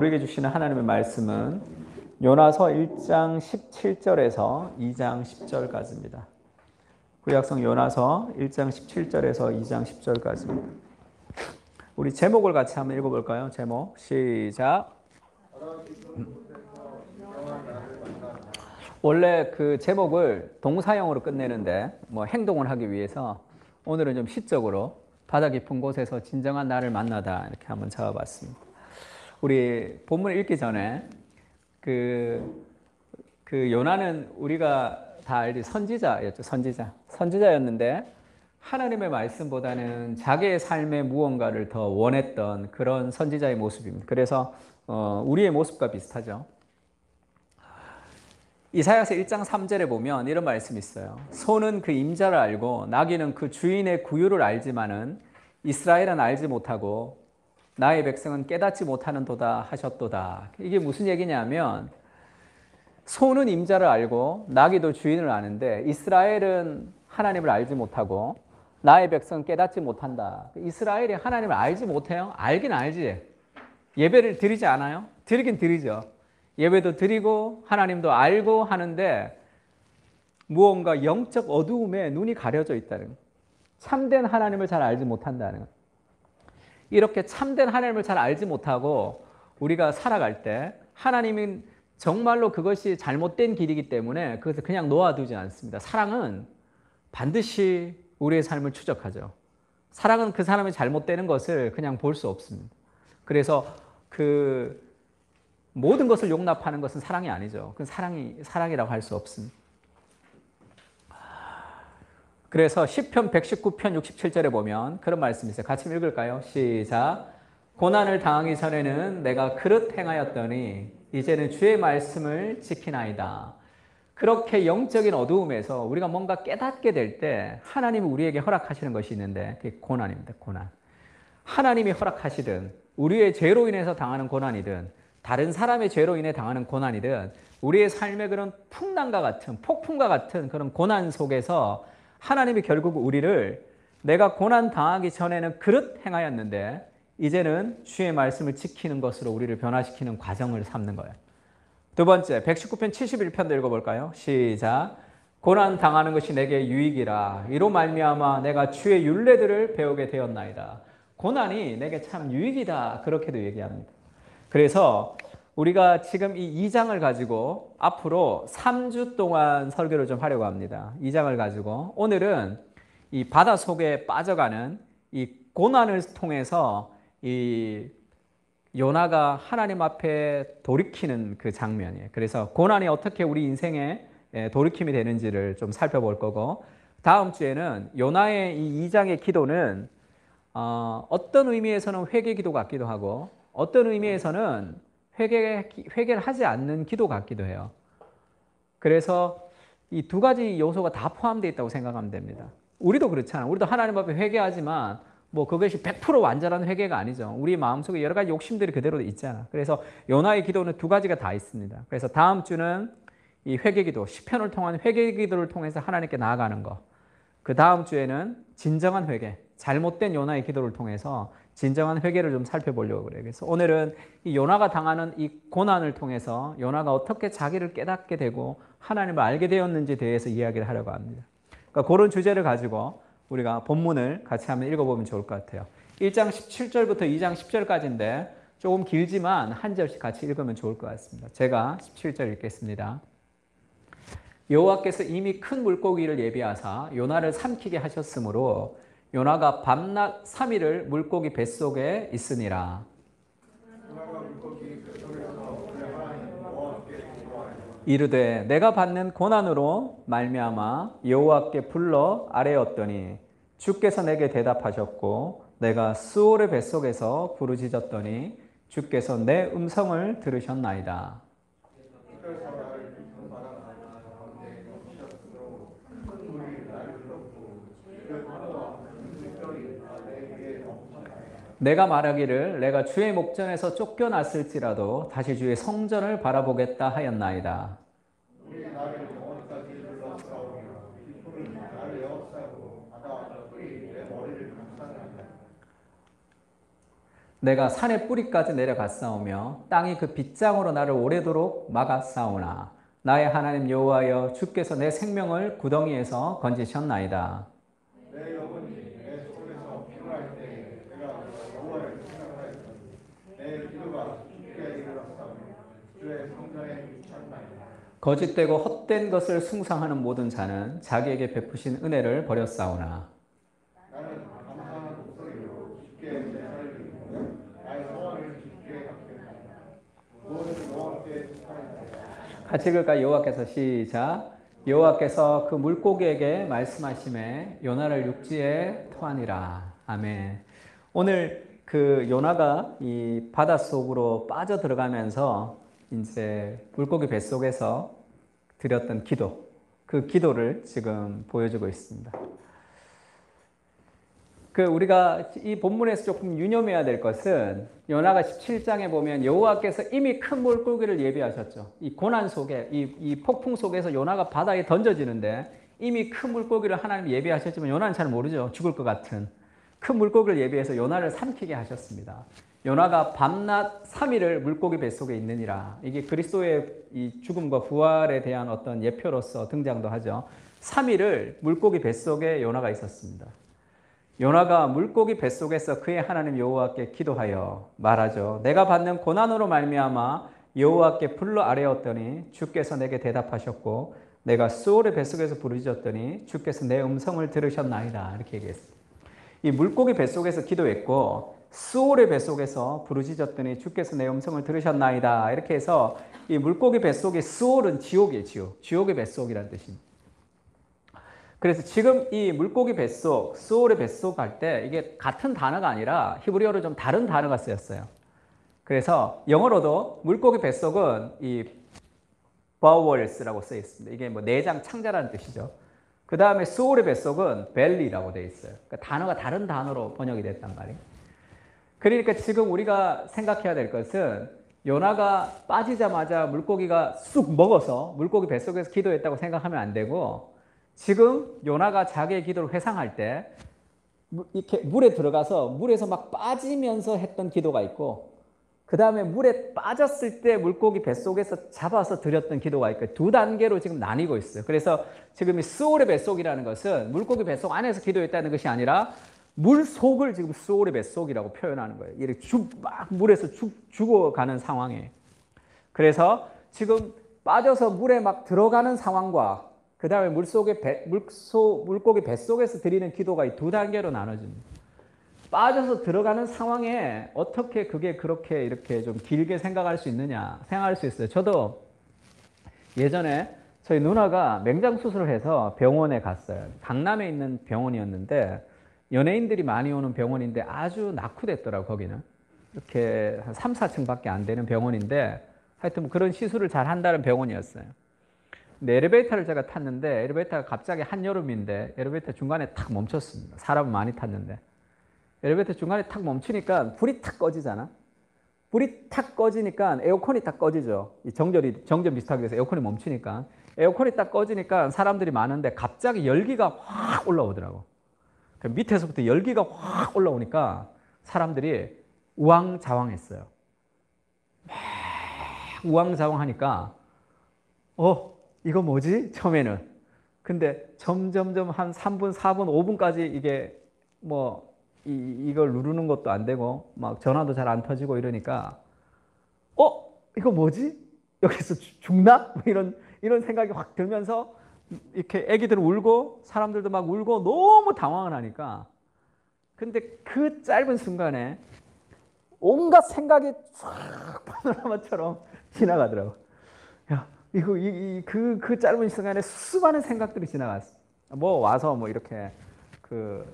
우리에게 주시는 하나님의 말씀은 요나서 1장 17절에서 2장 10절까지입니다. 구약성 요나서 1장 17절에서 2장 10절까지입니다. 우리 제목을 같이 한번 읽어볼까요? 제목 시작. 원래 그 제목을 동사형으로 끝내는데 행동을 하기 위해서 오늘은 좀 시적으로 바다 깊은 곳에서 진정한 나를 만나다 이렇게 한번 잡아봤습니다. 우리 본문 읽기 전에 그 요나는 우리가 다 알지 선지자였죠. 선지자였는데 하나님의 말씀보다는 자기의 삶의 무언가를 더 원했던 그런 선지자의 모습입니다. 그래서 우리의 모습과 비슷하죠. 이사야서 1장 3절에 보면 이런 말씀이 있어요. 소는 그 임자를 알고 나귀는 그 주인의 구유를 알지만은 이스라엘은 알지 못하고 나의 백성은 깨닫지 못하는 도다 하셨도다. 이게 무슨 얘기냐면 소는 임자를 알고 나귀도 주인을 아는데 이스라엘은 하나님을 알지 못하고 나의 백성은 깨닫지 못한다. 이스라엘이 하나님을 알지 못해요? 알긴 알지. 예배를 드리지 않아요? 드리긴 드리죠. 예배도 드리고 하나님도 알고 하는데 무언가 영적 어두움에 눈이 가려져 있다는 거. 참된 하나님을 잘 알지 못한다는 거. 이렇게 참된 하나님을 잘 알지 못하고 우리가 살아갈 때 하나님은 정말로 그것이 잘못된 길이기 때문에 그것을 그냥 놓아두지 않습니다. 사랑은 반드시 우리의 삶을 추적하죠. 사랑은 그 사람이 잘못되는 것을 그냥 볼 수 없습니다. 그래서 그 모든 것을 용납하는 것은 사랑이 아니죠. 그건 사랑이라고 할 수 없습니다. 그래서 시편 119편 67절에 보면 그런 말씀이 있어요. 같이 읽을까요? 시작. 고난을 당하기 전에는 내가 그릇 행하였더니 이제는 주의 말씀을 지키나이다. 그렇게 영적인 어두움에서 우리가 뭔가 깨닫게 될 때 하나님이 우리에게 허락하시는 것이 있는데 그게 고난입니다. 고난. 하나님이 허락하시든 우리의 죄로 인해서 당하는 고난이든 다른 사람의 죄로 인해 당하는 고난이든 우리의 삶의 그런 풍랑과 같은 폭풍과 같은 그런 고난 속에서 하나님이 결국 우리를 내가 고난 당하기 전에는 그릇 행하였는데 이제는 주의 말씀을 지키는 것으로 우리를 변화시키는 과정을 삼는 거예요. 두 번째 119편 71편도 읽어볼까요? 시작. 고난 당하는 것이 내게 유익이라 이로 말미암아 내가 주의 율례들을 배우게 되었나이다. 고난이 내게 참 유익이다 그렇게도 얘기합니다. 그래서 우리가 지금 이 2장을 가지고 앞으로 3주 동안 설교를 좀 하려고 합니다. 2장을 가지고 오늘은 이 바다 속에 빠져가는 이 고난을 통해서 이 요나가 하나님 앞에 돌이키는 그 장면이에요. 그래서 고난이 어떻게 우리 인생에 돌이킴이 되는지를 좀 살펴볼 거고 다음 주에는 요나의 이 2장의 기도는 어떤 의미에서는 회개 기도 같기도 하고 어떤 의미에서는 회개를 하지 않는 기도 같기도 해요. 그래서 이 두 가지 요소가 다 포함되어 있다고 생각하면 됩니다. 우리도 그렇잖아요. 우리도 하나님 앞에 회개하지만 그것이 100% 완전한 회개가 아니죠. 우리 마음속에 여러 가지 욕심들이 그대로 있잖아. 그래서 요나의 기도는 두 가지가 다 있습니다. 그래서 다음 주는 이 회개 기도, 시편을 통한 회개 기도를 통해서 하나님께 나아가는 거. 그 다음 주에는 진정한 회개, 잘못된 요나의 기도를 통해서 진정한 회개를 좀 살펴보려고 그래요. 그래서 오늘은 이 요나가 당하는 이 고난을 통해서 요나가 어떻게 자기를 깨닫게 되고 하나님을 알게 되었는지에 대해서 이야기를 하려고 합니다. 그러니까 그런 주제를 가지고 우리가 본문을 같이 한번 읽어보면 좋을 것 같아요. 1장 17절부터 2장 10절까지인데 조금 길지만 한 절씩 같이 읽으면 좋을 것 같습니다. 제가 17절 읽겠습니다. 여호와께서 이미 큰 물고기를 예비하사 요나를 삼키게 하셨으므로 요나가 밤낮 3일을 물고기 뱃속에 있으니라. 이르되 내가 받는 고난으로 말미암아 여호와께 불러 아뢰었더니 주께서 내게 대답하셨고 내가 스올의 뱃속에서 부르짖었더니 주께서 내 음성을 들으셨나이다. 내가 말하기를 내가 주의 목전에서 쫓겨났을지라도 다시 주의 성전을 바라보겠다 하였나이다. 내가 산의 뿌리까지 내려갔사오며 땅이 그 빗장으로 나를 오래도록 막았사오나 나의 하나님 여호와여 주께서 내 생명을 구덩이에서 건지셨나이다. 내 영혼이 내 속에서 피로할 때에 내가 여호와를 생각하였더니 내 기도가 주께 이르렀사오며 주의 성전에 미쳤나이다. 거짓되고 헛된 것을 숭상하는 모든 자는 자기에게 베푸신 은혜를 버렸사오나 나는 감사하는 목소리로 주께 제사를 드리고 나의 소원을 주께 갚겠나이다. 모든 여호와께 축하하리라. 같이 읽을까요? 여호와께서 시작. 여호와께서 그 물고기에게 말씀하심에 요나를 육지에 토하니라. 아멘. 오늘 그 요나가 이 바닷속으로 빠져 들어가면서 이제 물고기 뱃속에서 드렸던 기도, 그 기도를 지금 보여주고 있습니다. 우리가 이 본문에서 조금 유념해야 될 것은 요나가 17장에 보면 여호와께서 이미 큰 물고기를 예비하셨죠. 이 고난 속에, 이 폭풍 속에서 요나가 바다에 던져지는데 이미 큰 물고기를 하나님 예비하셨지만 요나는 잘 모르죠. 죽을 것 같은 큰 물고기를 예비해서 요나를 삼키게 하셨습니다. 요나가 밤낮 3일을 물고기 뱃속에 있느니라. 이게 그리스도의 이 죽음과 부활에 대한 어떤 예표로서 등장도 하죠. 3일을 물고기 뱃속에 요나가 있었습니다. 요나가 물고기 뱃속에서 그의 하나님 여호와께 기도하여 말하죠. 내가 받는 고난으로 말미암아 여호와께 불러 아뢰었더니 주께서 내게 대답하셨고 내가 수올의 뱃속에서 부르짖었더니 주께서 내 음성을 들으셨나이다. 이렇게 얘기했습니다. 이 물고기 뱃속에서 기도했고 수올의 뱃속에서 부르짖었더니 주께서 내 음성을 들으셨나이다. 이렇게 해서 이 물고기 뱃속의 수올은 지옥이에요. 지옥의 뱃속이라는 뜻입니다. 그래서 지금 이 물고기 뱃속, 수올의 뱃속 할 때 이게 같은 단어가 아니라 히브리어로 좀 다른 단어가 쓰였어요. 그래서 영어로도 물고기 뱃속은 이 bowels라고 쓰여 있습니다. 이게 뭐 내장 창자라는 뜻이죠. 그 다음에 수올의 뱃속은 belly라고 되어 있어요. 그러니까 단어가 다른 단어로 번역이 됐단 말이에요. 그러니까 지금 우리가 생각해야 될 것은 요나가 빠지자마자 물고기가 쑥 먹어서 물고기 뱃속에서 기도했다고 생각하면 안 되고 지금 요나가 자기의 기도를 회상할 때 이렇게 물에 들어가서 물에서 막 빠지면서 했던 기도가 있고 그 다음에 물에 빠졌을 때 물고기 뱃속에서 잡아서 드렸던 기도가 있고 두 단계로 지금 나뉘고 있어요. 그래서 지금 이 수올의 뱃속이라는 것은 물고기 뱃속 안에서 기도했다는 것이 아니라 물 속을 지금 수올의 뱃속이라고 표현하는 거예요. 이렇게 막 물에서 죽어가는 상황에. 그래서 지금 빠져서 물에 막 들어가는 상황과 그 다음에 물고기 뱃속에서 드리는 기도가 이 두 단계로 나눠집니다. 빠져서 들어가는 상황에 어떻게 그게 그렇게 이렇게 좀 길게 생각할 수 있느냐 생각할 수 있어요. 저도 예전에 저희 누나가 맹장 수술을 해서 병원에 갔어요. 강남에 있는 병원이었는데 연예인들이 많이 오는 병원인데 아주 낙후됐더라고. 거기는 이렇게 한 3, 4층밖에 안 되는 병원인데 하여튼 뭐 그런 시술을 잘 한다는 병원이었어요. 근데 엘리베이터를 제가 탔는데 엘리베이터가 갑자기 한여름인데 엘리베이터 중간에 탁 멈췄습니다. 사람은 많이 탔는데 엘리베이터 중간에 탁 멈추니까 불이 탁 꺼지잖아. 불이 탁 꺼지니까 에어컨이 딱 꺼지죠. 이 정전 비슷하게 돼서 에어컨이 멈추니까 에어컨이 딱 꺼지니까 사람들이 많은데 갑자기 열기가 확 올라오더라고. 밑에서부터 열기가 확 올라오니까 사람들이 우왕좌왕했어요. 막 우왕좌왕하니까 이거 뭐지? 처음에는. 근데 점점점 한 3분, 4분, 5분까지 이게 뭐 이걸 누르는 것도 안 되고 막 전화도 잘 안 터지고 이러니까 이거 뭐지? 여기서 죽나? 뭐 이런 생각이 확 들면서 이렇게 애기들 울고 사람들도 막 울고 너무 당황을 하니까 근데 그 짧은 순간에 온갖 생각이 쫙 파노라마처럼 지나가더라고. 야, 그 짧은 시간에 수많은 생각들이 지나갔어. 뭐 와서 뭐 이렇게 그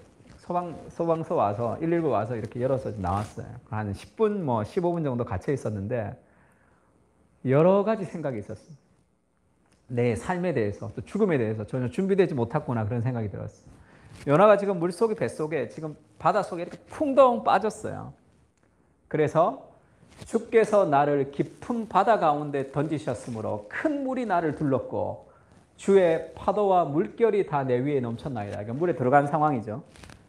소방서 와서 119 와서 이렇게 열어서 나왔어요. 한 10분 뭐 15분 정도 갇혀 있었는데 여러 가지 생각이 있었어요. 내 삶에 대해서 또 죽음에 대해서 전혀 준비되지 못했구나 그런 생각이 들었어요. 요나가 지금 물속에 뱃속에 지금 바닷속에 이렇게 풍덩 빠졌어요. 그래서 주께서 나를 깊은 바다 가운데 던지셨으므로 큰 물이 나를 둘렀고 주의 파도와 물결이 다 내 위에 넘쳤나이다. 그러니까 물에 들어간 상황이죠.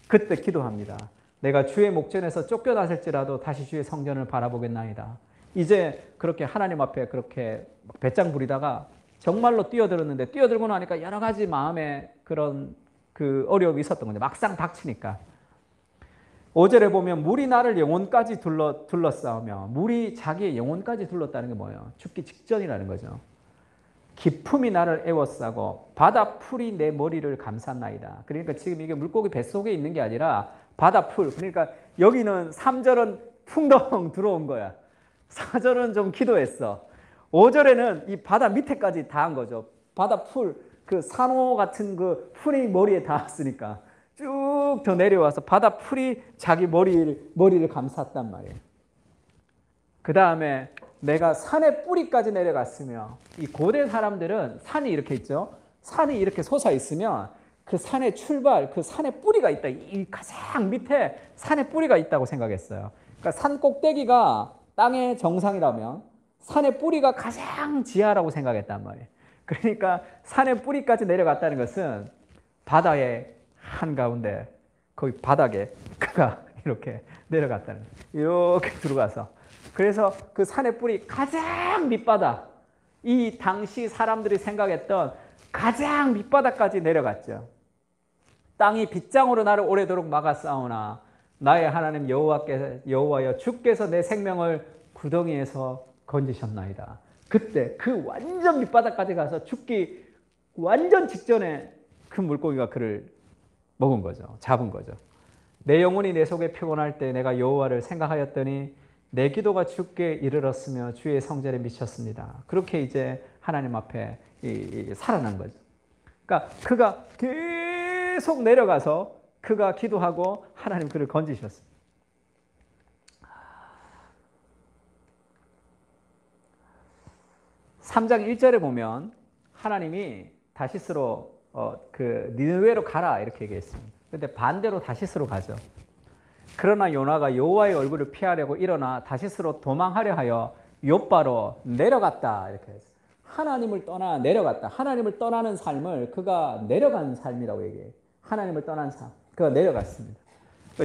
그때 기도합니다. 내가 주의 목전에서 쫓겨났을지라도 다시 주의 성전을 바라보겠나이다. 이제 그렇게 하나님 앞에 그렇게 배짱 부리다가 정말로 뛰어들었는데 뛰어들고 나니까 여러 가지 마음에 그런 그 어려움이 있었던 거죠. 막상 닥치니까. 5절에 보면 물이 나를 영혼까지 둘러싸우며 물이 자기의 영혼까지 둘렀다는 게 뭐예요? 죽기 직전이라는 거죠. 기품이 나를 에워싸고 바다 풀이 내 머리를 감쌌나이다. 그러니까 지금 이게 물고기 뱃속에 있는 게 아니라 바다 풀. 그러니까 여기는 3절은 풍덩 들어온 거야. 4절은 좀 기도했어. 5절에는 이 바다 밑에까지 닿은 거죠. 바다 풀, 그 산호 같은 그 풀이 머리에 닿았으니까 쭉 더 내려와서 바다 풀이 자기 머리를 감쌌단 말이에요. 그 다음에 내가 산의 뿌리까지 내려갔으며, 이 고대 사람들은 산이 이렇게 있죠. 산이 이렇게 솟아 있으면 그 산의 출발, 그 산의 뿌리가 있다. 이 가장 밑에 산의 뿌리가 있다고 생각했어요. 그러니까 산 꼭대기가 땅의 정상이라면 산의 뿌리가 가장 지하라고 생각했단 말이에요. 그러니까 산의 뿌리까지 내려갔다는 것은 바다의 한가운데, 거기 바닥에 그가 이렇게 내려갔다는 거예요. 이렇게 들어가서. 그래서 그 산의 뿌리 가장 밑바닥, 이 당시 사람들이 생각했던 가장 밑바닥까지 내려갔죠. 땅이 빗장으로 나를 오래도록 막아싸우나 나의 하나님 여호와여 주께서 내 생명을 구덩이에서 건지셨나이다. 그때 그 완전 밑바닥까지 가서 죽기 완전 직전에 그 물고기가 그를 먹은 거죠. 잡은 거죠. 내 영혼이 내 속에 피곤할 때 내가 여호와를 생각하였더니 내 기도가 주께 이르렀으며 주의 성전에 미쳤습니다. 그렇게 이제 하나님 앞에 살아난 거죠. 그러니까 그가 계속 내려가서 그가 기도하고 하나님 그를 건지셨습니다. 3장 1절에 보면 하나님이 다시스로 그 니느웨로 가라 이렇게 얘기했습니다. 그런데 반대로 다시스로 가죠. 그러나 요나가 여호와의 얼굴을 피하려고 일어나 다시스로 도망하려 하여 욥바로 내려갔다 이렇게 했어요. 하나님을 떠나 내려갔다. 하나님을 떠나는 삶을 그가 내려간 삶이라고 얘기해요. 하나님을 떠난 삶. 그가 내려갔습니다.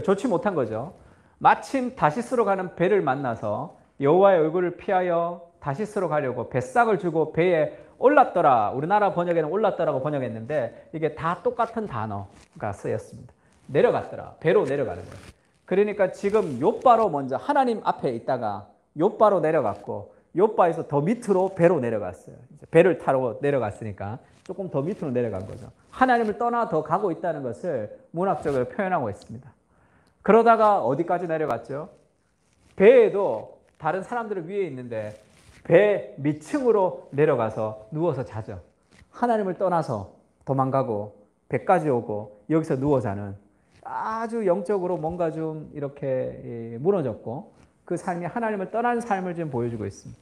좋지 못한 거죠. 마침 다시스로 가는 배를 만나서 여호와의 얼굴을 피하여 다시스로 가려고 뱃삭을 주고 배에 올랐더라. 우리나라 번역에는 올랐더라고 번역했는데 이게 다 똑같은 단어가 쓰였습니다. 내려갔더라. 배로 내려가는 거예요. 그러니까 지금 욥바로 먼저 하나님 앞에 있다가 욥바로 내려갔고 욥바에서 더 밑으로 배로 내려갔어요. 이제 배를 타고 내려갔으니까 조금 더 밑으로 내려간 거죠. 하나님을 떠나 더 가고 있다는 것을 문학적으로 표현하고 있습니다. 그러다가 어디까지 내려갔죠? 배에도 다른 사람들은 위에 있는데 배 밑층으로 내려가서 누워서 자죠. 하나님을 떠나서 도망가고 배까지 오고 여기서 누워 자는 아주 영적으로 뭔가 좀 이렇게 무너졌고 그 삶이 하나님을 떠난 삶을 지금 보여주고 있습니다.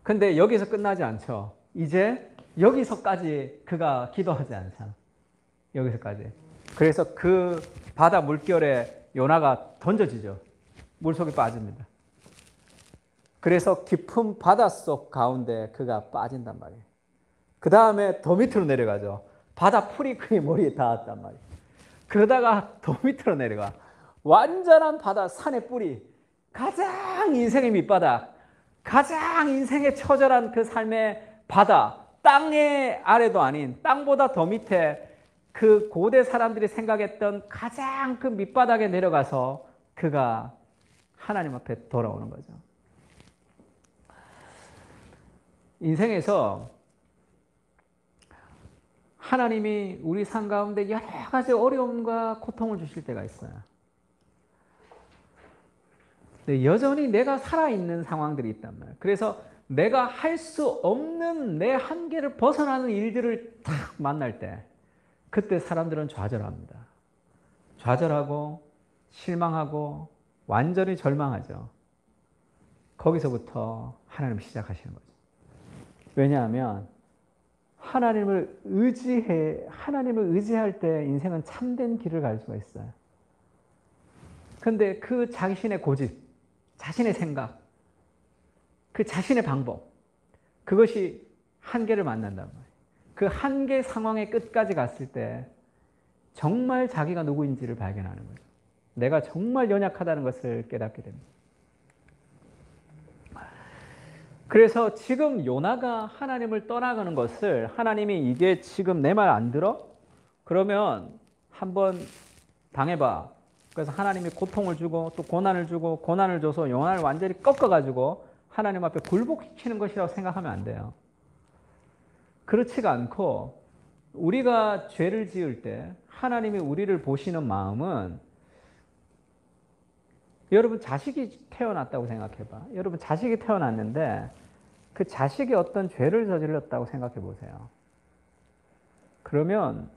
근데 여기서 끝나지 않죠. 이제 여기서까지 그가 기도하지 않잖아. 여기서까지. 그래서 그 바다 물결에 요나가 던져지죠. 물속에 빠집니다. 그래서 깊은 바닷속 가운데 그가 빠진단 말이에요. 그 다음에 더 밑으로 내려가죠. 바다 풀이 그의 머리에 닿았단 말이에요. 그러다가 더 밑으로 내려가. 완전한 바다 산의 뿌리, 가장 인생의 밑바닥, 가장 인생의 처절한 그 삶의 바다, 땅의 아래도 아닌 땅보다 더 밑에 그 고대 사람들이 생각했던 가장 그 밑바닥에 내려가서 그가 하나님 앞에 돌아오는 거죠. 인생에서 하나님이 우리 삶 가운데 여러 가지 어려움과 고통을 주실 때가 있어요. 근데 여전히 내가 살아있는 상황들이 있단 말이에요. 그래서 내가 할 수 없는 내 한계를 벗어나는 일들을 딱 만날 때 그때 사람들은 좌절합니다. 좌절하고 실망하고 완전히 절망하죠. 거기서부터 하나님을 시작하시는 거죠. 왜냐하면 하나님을 의지할 때 인생은 참된 길을 갈 수가 있어요. 그런데 그 자신의 고집, 자신의 생각, 그 자신의 방법, 그것이 한계를 만난단 말이에요. 그 한계 상황의 끝까지 갔을 때 정말 자기가 누구인지를 발견하는 거죠. 내가 정말 연약하다는 것을 깨닫게 됩니다. 그래서 지금 요나가 하나님을 떠나가는 것을 하나님이 이게 지금 내 말 안 들어? 그러면 한번 당해봐. 그래서 하나님이 고통을 주고 또 고난을 주고 고난을 줘서 요나를 완전히 꺾어가지고 하나님 앞에 굴복시키는 것이라고 생각하면 안 돼요. 그렇지가 않고 우리가 죄를 지을 때 하나님이 우리를 보시는 마음은 여러분 자식이 태어났다고 생각해봐. 여러분 자식이 태어났는데 그 자식이 어떤 죄를 저질렀다고 생각해 보세요. 그러면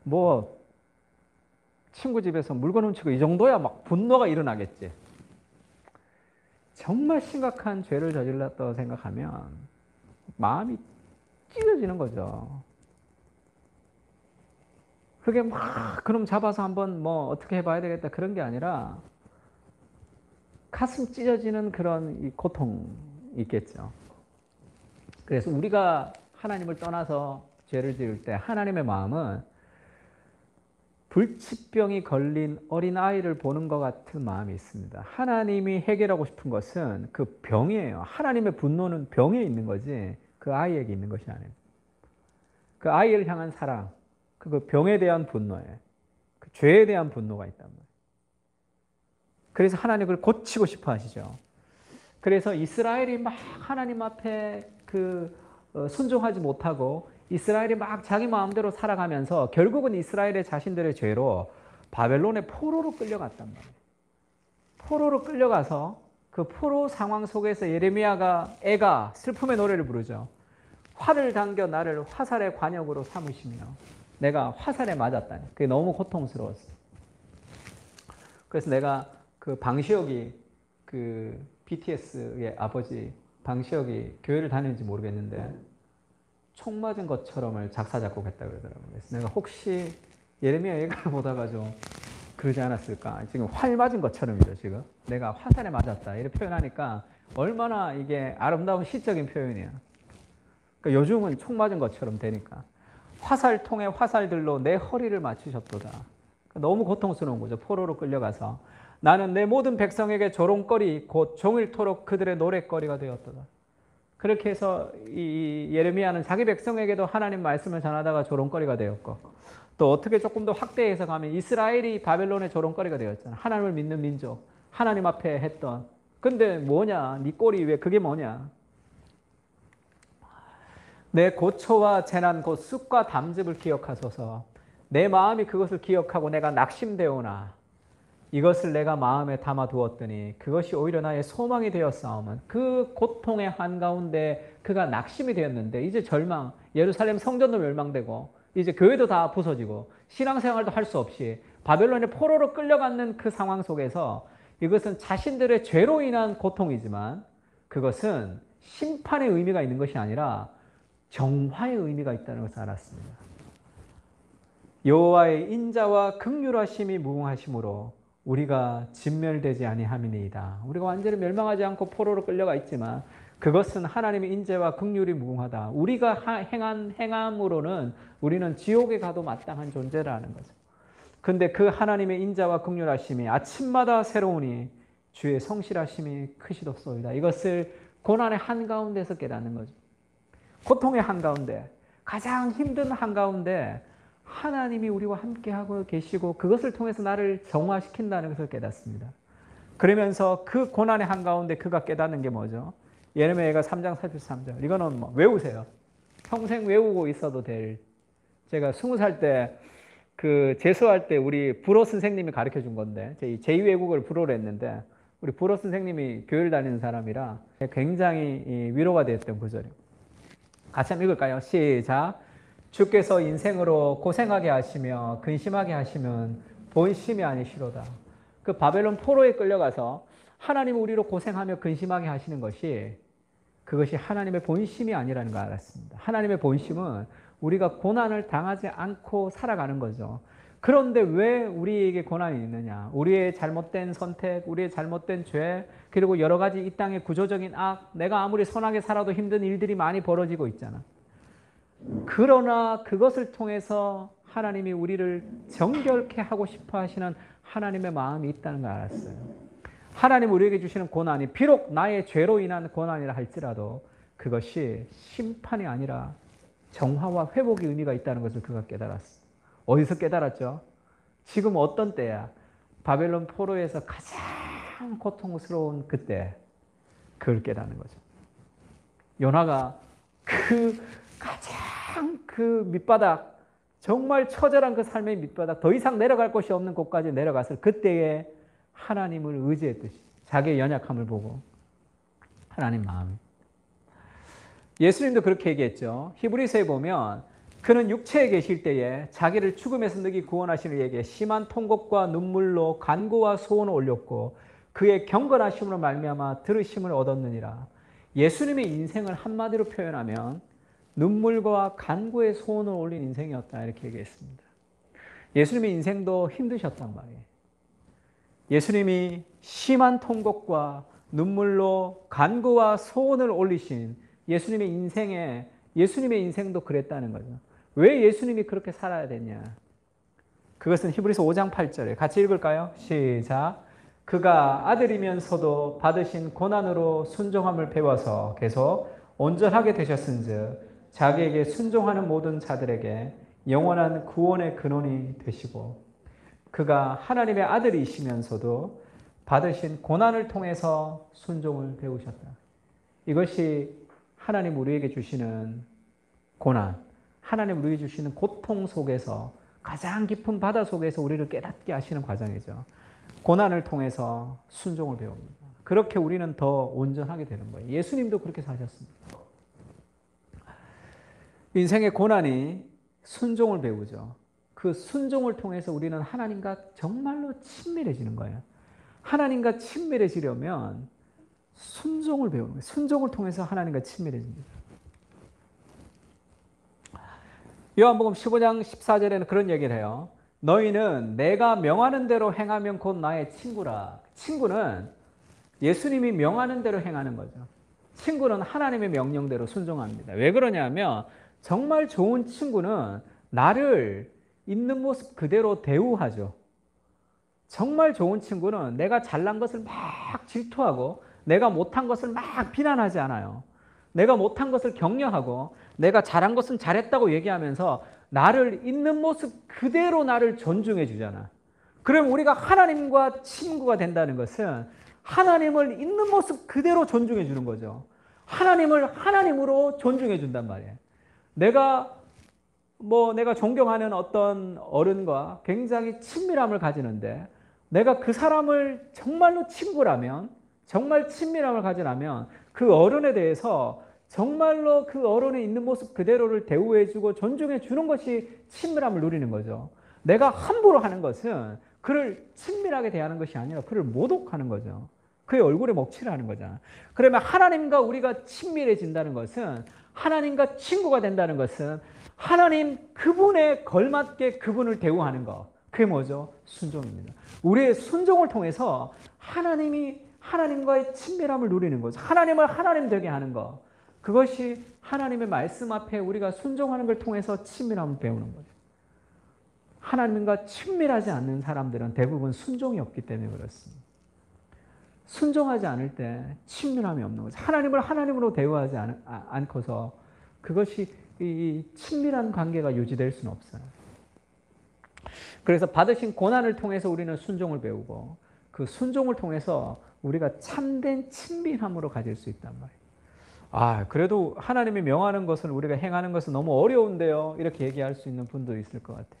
뭐 친구 집에서 물건 훔치고 이 정도야 막 분노가 일어나겠지. 정말 심각한 죄를 저질렀다고 생각하면 마음이 찢어지는 거죠. 그게 막 그럼 잡아서 한번 뭐 어떻게 해봐야 되겠다 그런 게 아니라 가슴 찢어지는 그런 이 고통이 있겠죠. 그래서 우리가 하나님을 떠나서 죄를 지을 때 하나님의 마음은 불치병이 걸린 어린아이를 보는 것 같은 마음이 있습니다. 하나님이 해결하고 싶은 것은 그 병이에요. 하나님의 분노는 병에 있는 거지 그 아이에게 있는 것이 아니에요. 그 아이를 향한 사랑, 그 병에 대한 분노에, 그 죄에 대한 분노가 있단 말이에요. 그래서 하나님 그걸 고치고 싶어 하시죠. 그래서 이스라엘이 막 하나님 앞에 순종하지 못하고 이스라엘이 막 자기 마음대로 살아가면서 결국은 이스라엘의 자신들의 죄로 바벨론의 포로로 끌려갔단 말이에요. 포로로 끌려가서 그 포로 상황 속에서 예레미야가 애가 슬픔의 노래를 부르죠. 활을 당겨 나를 화살의 관역으로 삼으시며 내가 화살에 맞았다니. 그게 너무 고통스러웠어. 그래서 내가 그 방시혁이 그 BTS의 아버지 방시혁이 교회를 다니는지 모르겠는데 총 맞은 것처럼을 작사 작곡했다 그러더라고요. 그래서 내가 혹시 예레미야 예가를 보다가 좀 그러지 않았을까? 지금 활 맞은 것처럼이죠. 지금 내가 화살에 맞았다 이렇게 표현하니까 얼마나 이게 아름다운 시적인 표현이야. 그러니까 요즘은 총 맞은 것처럼 되니까 화살통에 화살들로 내 허리를 맞추셨도다. 그러니까 너무 고통스러운 거죠. 포로로 끌려가서 나는 내 모든 백성에게 조롱거리 곧 종일토록 그들의 노랫거리가 되었도다. 그렇게 해서 이 예레미야는 자기 백성에게도 하나님 말씀을 전하다가 조롱거리가 되었고 또 어떻게 조금 더 확대해서 가면 이스라엘이 바벨론의 조롱거리가 되었잖아. 하나님을 믿는 민족, 하나님 앞에 했던. 근데 뭐냐? 네 꼴이 왜 그게 뭐냐? 내 고초와 재난 곧 쑥과 담즙을 기억하소서. 내 마음이 그것을 기억하고 내가 낙심되오나 이것을 내가 마음에 담아두었더니 그것이 오히려 나의 소망이 되었사오면 그 고통의 한가운데 그가 낙심이 되었는데 이제 절망, 예루살렘 성전도 멸망되고 이제 교회도 다 부서지고 신앙생활도 할 수 없이 바벨론의 포로로 끌려가는 그 상황 속에서 이것은 자신들의 죄로 인한 고통이지만 그것은 심판의 의미가 있는 것이 아니라 정화의 의미가 있다는 것을 알았습니다. 여호와의 인자와 긍휼하심이 무궁하심으로 우리가 진멸되지 아니함이니이다. 우리가 완전히 멸망하지 않고 포로로 끌려가 있지만 그것은 하나님의 인자와 긍휼이 무궁하다. 우리가 행한 행함으로는 우리는 지옥에 가도 마땅한 존재라는 거죠. 근데 그 하나님의 인자와 긍휼하심이 아침마다 새로우니 주의 성실하심이 크시도소이다. 이것을 고난의 한가운데서 깨닫는 거죠. 고통의 한가운데, 가장 힘든 한가운데 하나님이 우리와 함께하고 계시고 그것을 통해서 나를 정화시킨다는 것을 깨닫습니다. 그러면서 그 고난의 한가운데 그가 깨닫는 게 뭐죠? 예레미야가 3장 43절. 이거는 뭐 외우세요. 평생 외우고 있어도 될. 제가 20살 때 그 재수할 때 우리 불어 선생님이 가르쳐 준 건데 제2외국어를 불어로 했는데 우리 불어 선생님이 교회를 다니는 사람이라 굉장히 위로가 됐던 구절이에요. 같이 한번 읽을까요? 시작. 주께서 인생으로 고생하게 하시며 근심하게 하시면 본심이 아니시로다. 그 바벨론 포로에 끌려가서 하나님 우리로 고생하며 근심하게 하시는 것이 그것이 하나님의 본심이 아니라는 걸 알았습니다. 하나님의 본심은 우리가 고난을 당하지 않고 살아가는 거죠. 그런데 왜 우리에게 고난이 있느냐? 우리의 잘못된 선택, 우리의 잘못된 죄, 그리고 여러 가지 이 땅의 구조적인 악, 내가 아무리 선하게 살아도 힘든 일들이 많이 벌어지고 있잖아. 그러나 그것을 통해서 하나님이 우리를 정결케 하고 싶어 하시는 하나님의 마음이 있다는 걸 알았어요. 하나님 우리에게 주시는 고난이 비록 나의 죄로 인한 고난이라 할지라도 그것이 심판이 아니라 정화와 회복의 의미가 있다는 것을 그가 깨달았어. 어디서 깨달았죠? 지금 어떤 때야? 바벨론 포로에서 가장 고통스러운 그때 그걸 깨닫는 거죠. 요나가 그 가장 그 밑바닥, 정말 처절한 그 삶의 밑바닥, 더 이상 내려갈 곳이 없는 곳까지 내려갔을 그때에 하나님을 의지했듯이 자기의 연약함을 보고 하나님 마음이. 예수님도 그렇게 얘기했죠. 히브리서에 보면 그는 육체에 계실 때에 자기를 죽음에서 능히 구원하시는 이에게 심한 통곡과 눈물로 간구와 소원을 올렸고 그의 경건하심으로 말미암아 들으심을 얻었느니라. 예수님의 인생을 한마디로 표현하면 눈물과 간구의 소원을 올린 인생이었다 이렇게 얘기했습니다. 예수님의 인생도 힘드셨단 말이에요. 예수님이 심한 통곡과 눈물로 간구와 소원을 올리신 예수님의 인생도 그랬다는 거죠. 왜 예수님이 그렇게 살아야 됐냐? 그것은 히브리서 5장 8절에 같이 읽을까요? 시작. 그가 아들이면서도 받으신 고난으로 순종함을 배워서 계속 온전하게 되셨은즉 자기에게 순종하는 모든 자들에게 영원한 구원의 근원이 되시고 그가 하나님의 아들이시면서도 받으신 고난을 통해서 순종을 배우셨다. 이것이 하나님 우리에게 주시는 고난, 하나님 우리에게 주시는 고통 속에서 가장 깊은 바다 속에서 우리를 깨닫게 하시는 과정이죠. 고난을 통해서 순종을 배웁니다. 그렇게 우리는 더 온전하게 되는 거예요. 예수님도 그렇게 사셨습니다. 인생의 고난이 순종을 배우죠. 그 순종을 통해서 우리는 하나님과 정말로 친밀해지는 거예요. 하나님과 친밀해지려면 순종을 배우는 거예요. 순종을 통해서 하나님과 친밀해집니다. 요한복음 15장 14절에는 그런 얘기를 해요. 너희는 내가 명하는 대로 행하면 곧 나의 친구라. 친구는 예수님이 명하는 대로 행하는 거죠. 친구는 하나님의 명령대로 순종합니다. 왜 그러냐면 정말 좋은 친구는 나를 있는 모습 그대로 대우하죠. 정말 좋은 친구는 내가 잘난 것을 막 질투하고 내가 못한 것을 막 비난하지 않아요. 내가 못한 것을 격려하고 내가 잘한 것은 잘했다고 얘기하면서 나를 있는 모습 그대로 나를 존중해 주잖아. 그럼 우리가 하나님과 친구가 된다는 것은 하나님을 있는 모습 그대로 존중해 주는 거죠. 하나님을 하나님으로 존중해 준단 말이에요. 내가 존경하는 어떤 어른과 굉장히 친밀함을 가지는데 내가 그 사람을 정말로 친구라면, 정말 친밀함을 가지라면 그 어른에 대해서 정말로 그 어른의 있는 모습 그대로를 대우해주고 존중해주는 것이 친밀함을 누리는 거죠. 내가 함부로 하는 것은 그를 친밀하게 대하는 것이 아니라 그를 모독하는 거죠. 그의 얼굴에 먹칠을 하는 거잖아. 그러면 하나님과 우리가 친밀해진다는 것은, 하나님과 친구가 된다는 것은 하나님 그분에 걸맞게 그분을 대우하는 것. 그게 뭐죠? 순종입니다. 우리의 순종을 통해서 하나님과의 친밀함을 누리는 거죠. 하나님을 하나님 되게 하는 것. 그것이 하나님의 말씀 앞에 우리가 순종하는 걸 통해서 친밀함을 배우는 거죠. 하나님과 친밀하지 않는 사람들은 대부분 순종이 없기 때문에 그렇습니다. 순종하지 않을 때 친밀함이 없는 거죠. 하나님을 하나님으로 대우하지 않고서 그것이 이 친밀한 관계가 유지될 수는 없어요. 그래서 받으신 고난을 통해서 우리는 순종을 배우고 그 순종을 통해서 우리가 참된 친밀함으로 가질 수 있단 말이에요. 그래도 하나님이 명하는 것을 우리가 행하는 것은 너무 어려운데요. 이렇게 얘기할 수 있는 분도 있을 것 같아요.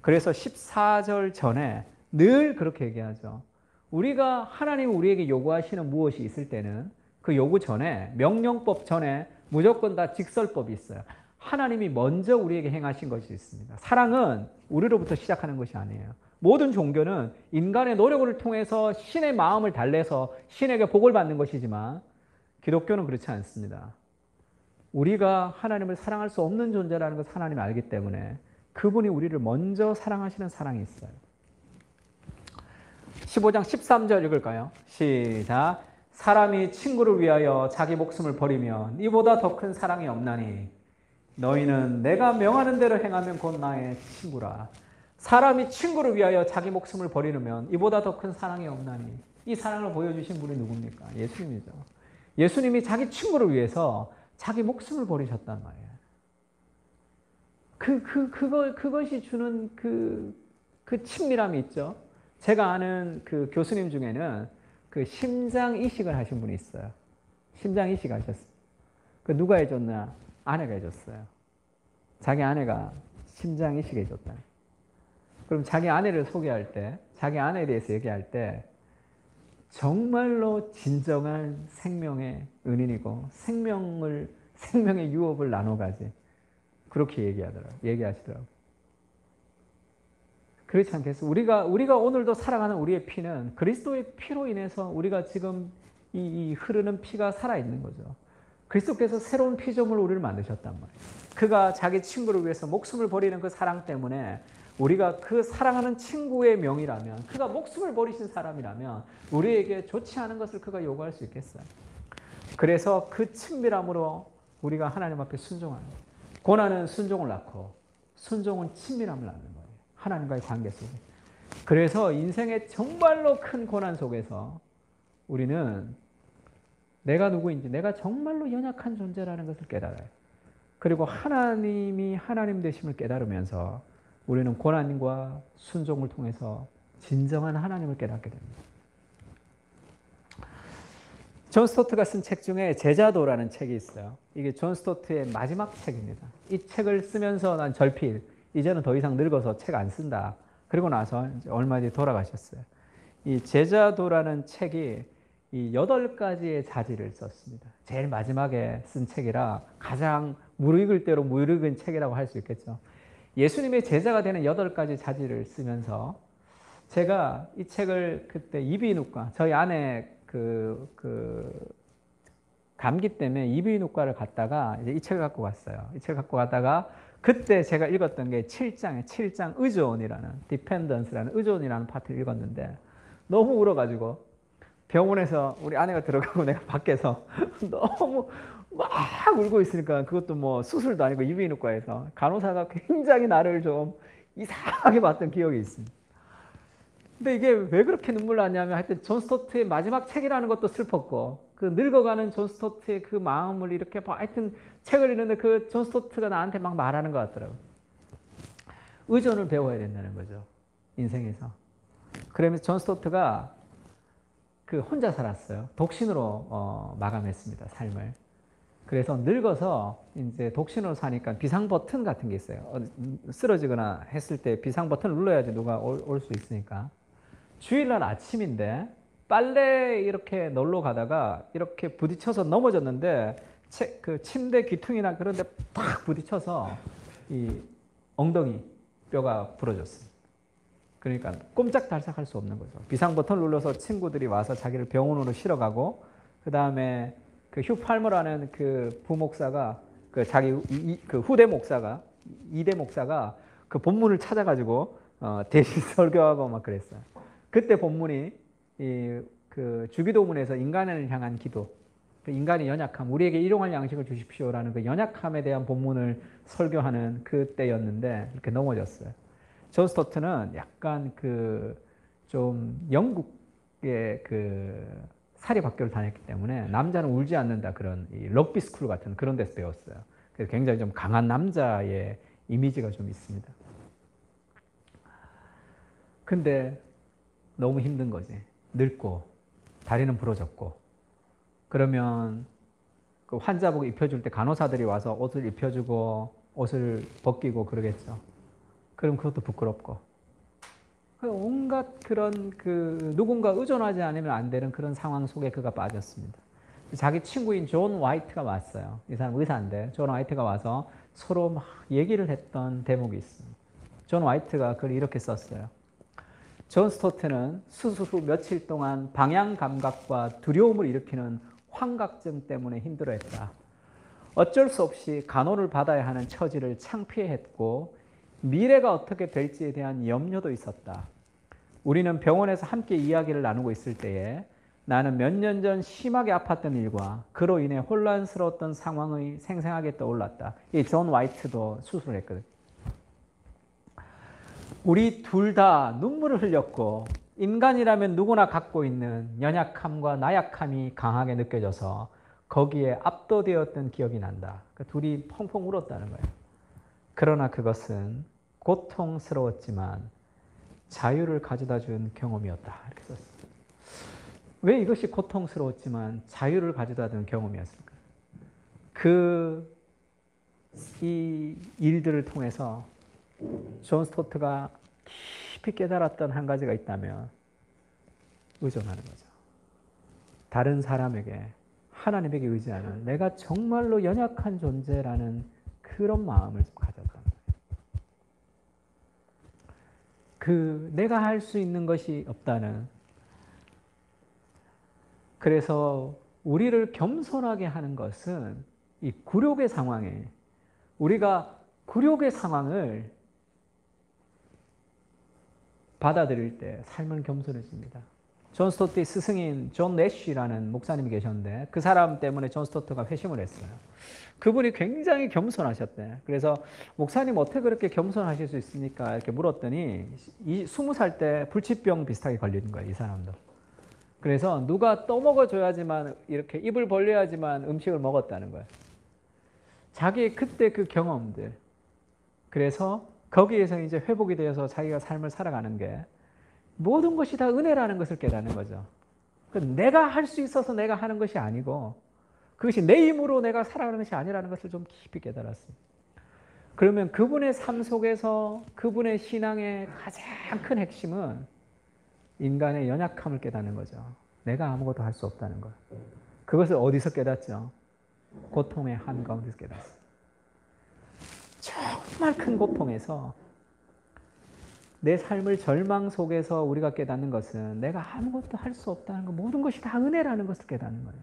그래서 14절 전에 늘 그렇게 얘기하죠. 우리가 하나님이 우리에게 요구하시는 무엇이 있을 때는 그 요구 전에, 명령법 전에 무조건 다 직설법이 있어요. 하나님이 먼저 우리에게 행하신 것이 있습니다. 사랑은 우리로부터 시작하는 것이 아니에요. 모든 종교는 인간의 노력을 통해서 신의 마음을 달래서 신에게 복을 받는 것이지만 기독교는 그렇지 않습니다. 우리가 하나님을 사랑할 수 없는 존재라는 것을 하나님이 알기 때문에 그분이 우리를 먼저 사랑하시는 사랑이 있어요. 15장 13절 읽을까요? 시작. 사람이 친구를 위하여 자기 목숨을 버리면 이보다 더 큰 사랑이 없나니 너희는 내가 명하는 대로 행하면 곧 나의 친구라. 사람이 친구를 위하여 자기 목숨을 버리면 이보다 더 큰 사랑이 없나니. 이 사랑을 보여주신 분이 누굽니까? 예수님이죠. 예수님이 자기 친구를 위해서 자기 목숨을 버리셨단 말이에요. 그것이 주는 그 친밀함이 있죠. 제가 아는 그 교수님 중에는 그 심장 이식을 하신 분이 있어요. 심장 이식 하셨어요. 그 누가 해줬나? 아내가 해줬어요. 자기 아내가 심장 이식 해줬다. 그럼 자기 아내를 소개할 때, 자기 아내에 대해서 얘기할 때 정말로 진정한 생명의 은인이고 생명의 유업을 나눠가지. 그렇게 얘기하시더라고요. 그렇지 않겠어요? 우리가 오늘도 살아가는 우리의 피는 그리스도의 피로 인해서 우리가 지금 이 흐르는 피가 살아있는 거죠. 그리스도께서 새로운 피조물을 우리를 만드셨단 말이에요. 그가 자기 친구를 위해서 목숨을 버리는 그 사랑 때문에 우리가 그 사랑하는 친구의 명이라면, 그가 목숨을 버리신 사람이라면 우리에게 좋지 않은 것을 그가 요구할 수 있겠어요. 그래서 그 친밀함으로 우리가 하나님 앞에 순종하는 거예요. 고난은 순종을 낳고 순종은 친밀함을 낳는 거예요. 하나님과의 관계 속에. 그래서 인생의 정말로 큰 고난 속에서 우리는 내가 누구인지, 내가 정말로 연약한 존재라는 것을 깨달아요. 그리고 하나님이 하나님 되심을 깨달으면서 우리는 고난과 순종을 통해서 진정한 하나님을 깨닫게 됩니다. 존 스토트가 쓴 책 중에 제자도라는 책이 있어요. 이게 존 스토트의 마지막 책입니다. 이 책을 쓰면서 난 절필, 이제는 더 이상 늙어서 책 안 쓴다. 그리고 나서 이제 얼마 뒤에 돌아가셨어요. 이 제자도라는 책이 이 8가지의 자질을 썼습니다. 제일 마지막에 쓴 책이라 가장 무르익을 대로 무르익은 책이라고 할 수 있겠죠. 예수님의 제자가 되는 8가지 자질을 쓰면서 제가 이 책을 그때 이비인후과, 저희 아내 감기 때문에 이비인후과를 갔다가 이제 이 책을 갖고 갔어요. 이 책을 갖고 갔다가 그때 제가 읽었던 게 7장 의존이라는, 디펜던스라는 의존이라는 파트를 읽었는데 너무 울어가지고 병원에서 우리 아내가 들어가고 내가 밖에서 너무 막 울고 있으니까, 그것도 뭐 수술도 아니고 이비인후과에서 간호사가 굉장히 나를 좀 이상하게 봤던 기억이 있습니다. 근데 이게 왜 그렇게 눈물 났냐면, 하여튼 존 스토트의 마지막 책이라는 것도 슬펐고, 그 늙어가는 존 스토트의 그 마음을 이렇게 하여튼 책을 읽는데 그 존 스토트가 나한테 막 말하는 것 같더라고요. 의존을 배워야 된다는 거죠, 인생에서. 그러면서 존 스토트가 그 혼자 살았어요. 독신으로 마감했습니다, 삶을. 그래서 늙어서 이제 독신으로 사니까 비상 버튼 같은 게 있어요. 쓰러지거나 했을 때 비상 버튼을 눌러야지 누가 올 수 있으니까. 주일날 아침인데 빨래 이렇게 널러 가다가 이렇게 부딪혀서 넘어졌는데 그 침대 귀퉁이나 그런 데 팍 부딪혀서 이 엉덩이 뼈가 부러졌어요. 그러니까 꼼짝달싹할 수 없는 거죠. 비상 버튼을 눌러서 친구들이 와서 자기를 병원으로 실어가고, 그 다음에 그 휴 팔머라는 그 부목사가 그 후대 목사가, 2대 목사가 그 본문을 찾아가지고 대신 설교하고 막 그랬어요. 그때 본문이 그 주기도문에서 인간을 향한 기도, 그 인간의 연약함, 우리에게 일용할 양식을 주십시오라는 그 연약함에 대한 본문을 설교하는 그때였는데 이렇게 넘어졌어요. 존 스토트는 약간 좀 영국의 사립학교를 다녔기 때문에 남자는 울지 않는다, 그런 럭비 스쿨 같은 그런 데서 배웠어요. 그래서 굉장히 좀 강한 남자의 이미지가 좀 있습니다. 근데 너무 힘든 거지. 늙고 다리는 부러졌고, 그러면 그 환자복 입혀줄 때 간호사들이 와서 옷을 입혀주고 옷을 벗기고 그러겠죠. 그럼 그것도 부끄럽고, 온갖 그런 누군가 의존하지 않으면 안 되는 그런 상황 속에 그가 빠졌습니다. 자기 친구인 존 화이트가 왔어요. 이 사람 의사인데 존 화이트가 와서 서로 막 얘기를 했던 대목이 있습니다. 존 화이트가 글을 이렇게 썼어요. 존 스토트는 수술 후 며칠 동안 방향 감각과 두려움을 일으키는 환각증 때문에 힘들어했다. 어쩔 수 없이 간호를 받아야 하는 처지를 창피해했고 미래가 어떻게 될지에 대한 염려도 있었다. 우리는 병원에서 함께 이야기를 나누고 있을 때에 나는 몇 년 전 심하게 아팠던 일과 그로 인해 혼란스러웠던 상황이 생생하게 떠올랐다. 이 존 화이트도 수술을 했거든. 우리 둘 다 눈물을 흘렸고 인간이라면 누구나 갖고 있는 연약함과 나약함이 강하게 느껴져서 거기에 압도되었던 기억이 난다. 그러니까 둘이 펑펑 울었다는 거예요. 그러나 그것은 고통스러웠지만 자유를 가져다 준 경험이었다. 이렇게 썼어요. 왜 이것이 고통스러웠지만 자유를 가져다 준 경험이었을까? 이 일들을 통해서 존 스토트가 깊이 깨달았던 한 가지가 있다면 의존하는 거죠. 다른 사람에게, 하나님에게 의지하는 내가 정말로 연약한 존재라는 그런 마음을 가졌다는 거예요. 내가 할 수 있는 것이 없다는. 그래서 우리를 겸손하게 하는 것은 이 굴욕의 상황에, 우리가 굴욕의 상황을 받아들일 때 삶은 겸손해집니다. 존 스토트의 스승인 존 내쉬라는 목사님이 계셨는데 그 사람 때문에 존 스토트가 회심을 했어요. 그분이 굉장히 겸손하셨대. 그래서 목사님 어떻게 그렇게 겸손하실 수 있습니까? 이렇게 물었더니 20살 때 불치병 비슷하게 걸리는 거예요. 이 사람도. 그래서 누가 떠먹어줘야지만, 이렇게 입을 벌려야지만 음식을 먹었다는 거예요. 자기 그때 그 경험들. 그래서 거기에서 이제 회복이 되어서 자기가 삶을 살아가는 게 모든 것이 다 은혜라는 것을 깨닫는 거죠. 내가 할 수 있어서 내가 하는 것이 아니고 그것이 내 힘으로 내가 살아가는 것이 아니라는 것을 좀 깊이 깨달았습니다. 그러면 그분의 삶 속에서 그분의 신앙의 가장 큰 핵심은 인간의 연약함을 깨닫는 거죠. 내가 아무것도 할 수 없다는 것. 그것을 어디서 깨닫죠? 고통의 한가운데서 깨닫습니다. 정말 큰 고통에서, 내 삶을 절망 속에서 우리가 깨닫는 것은 내가 아무것도 할 수 없다는 것, 모든 것이 다 은혜라는 것을 깨닫는 거예요.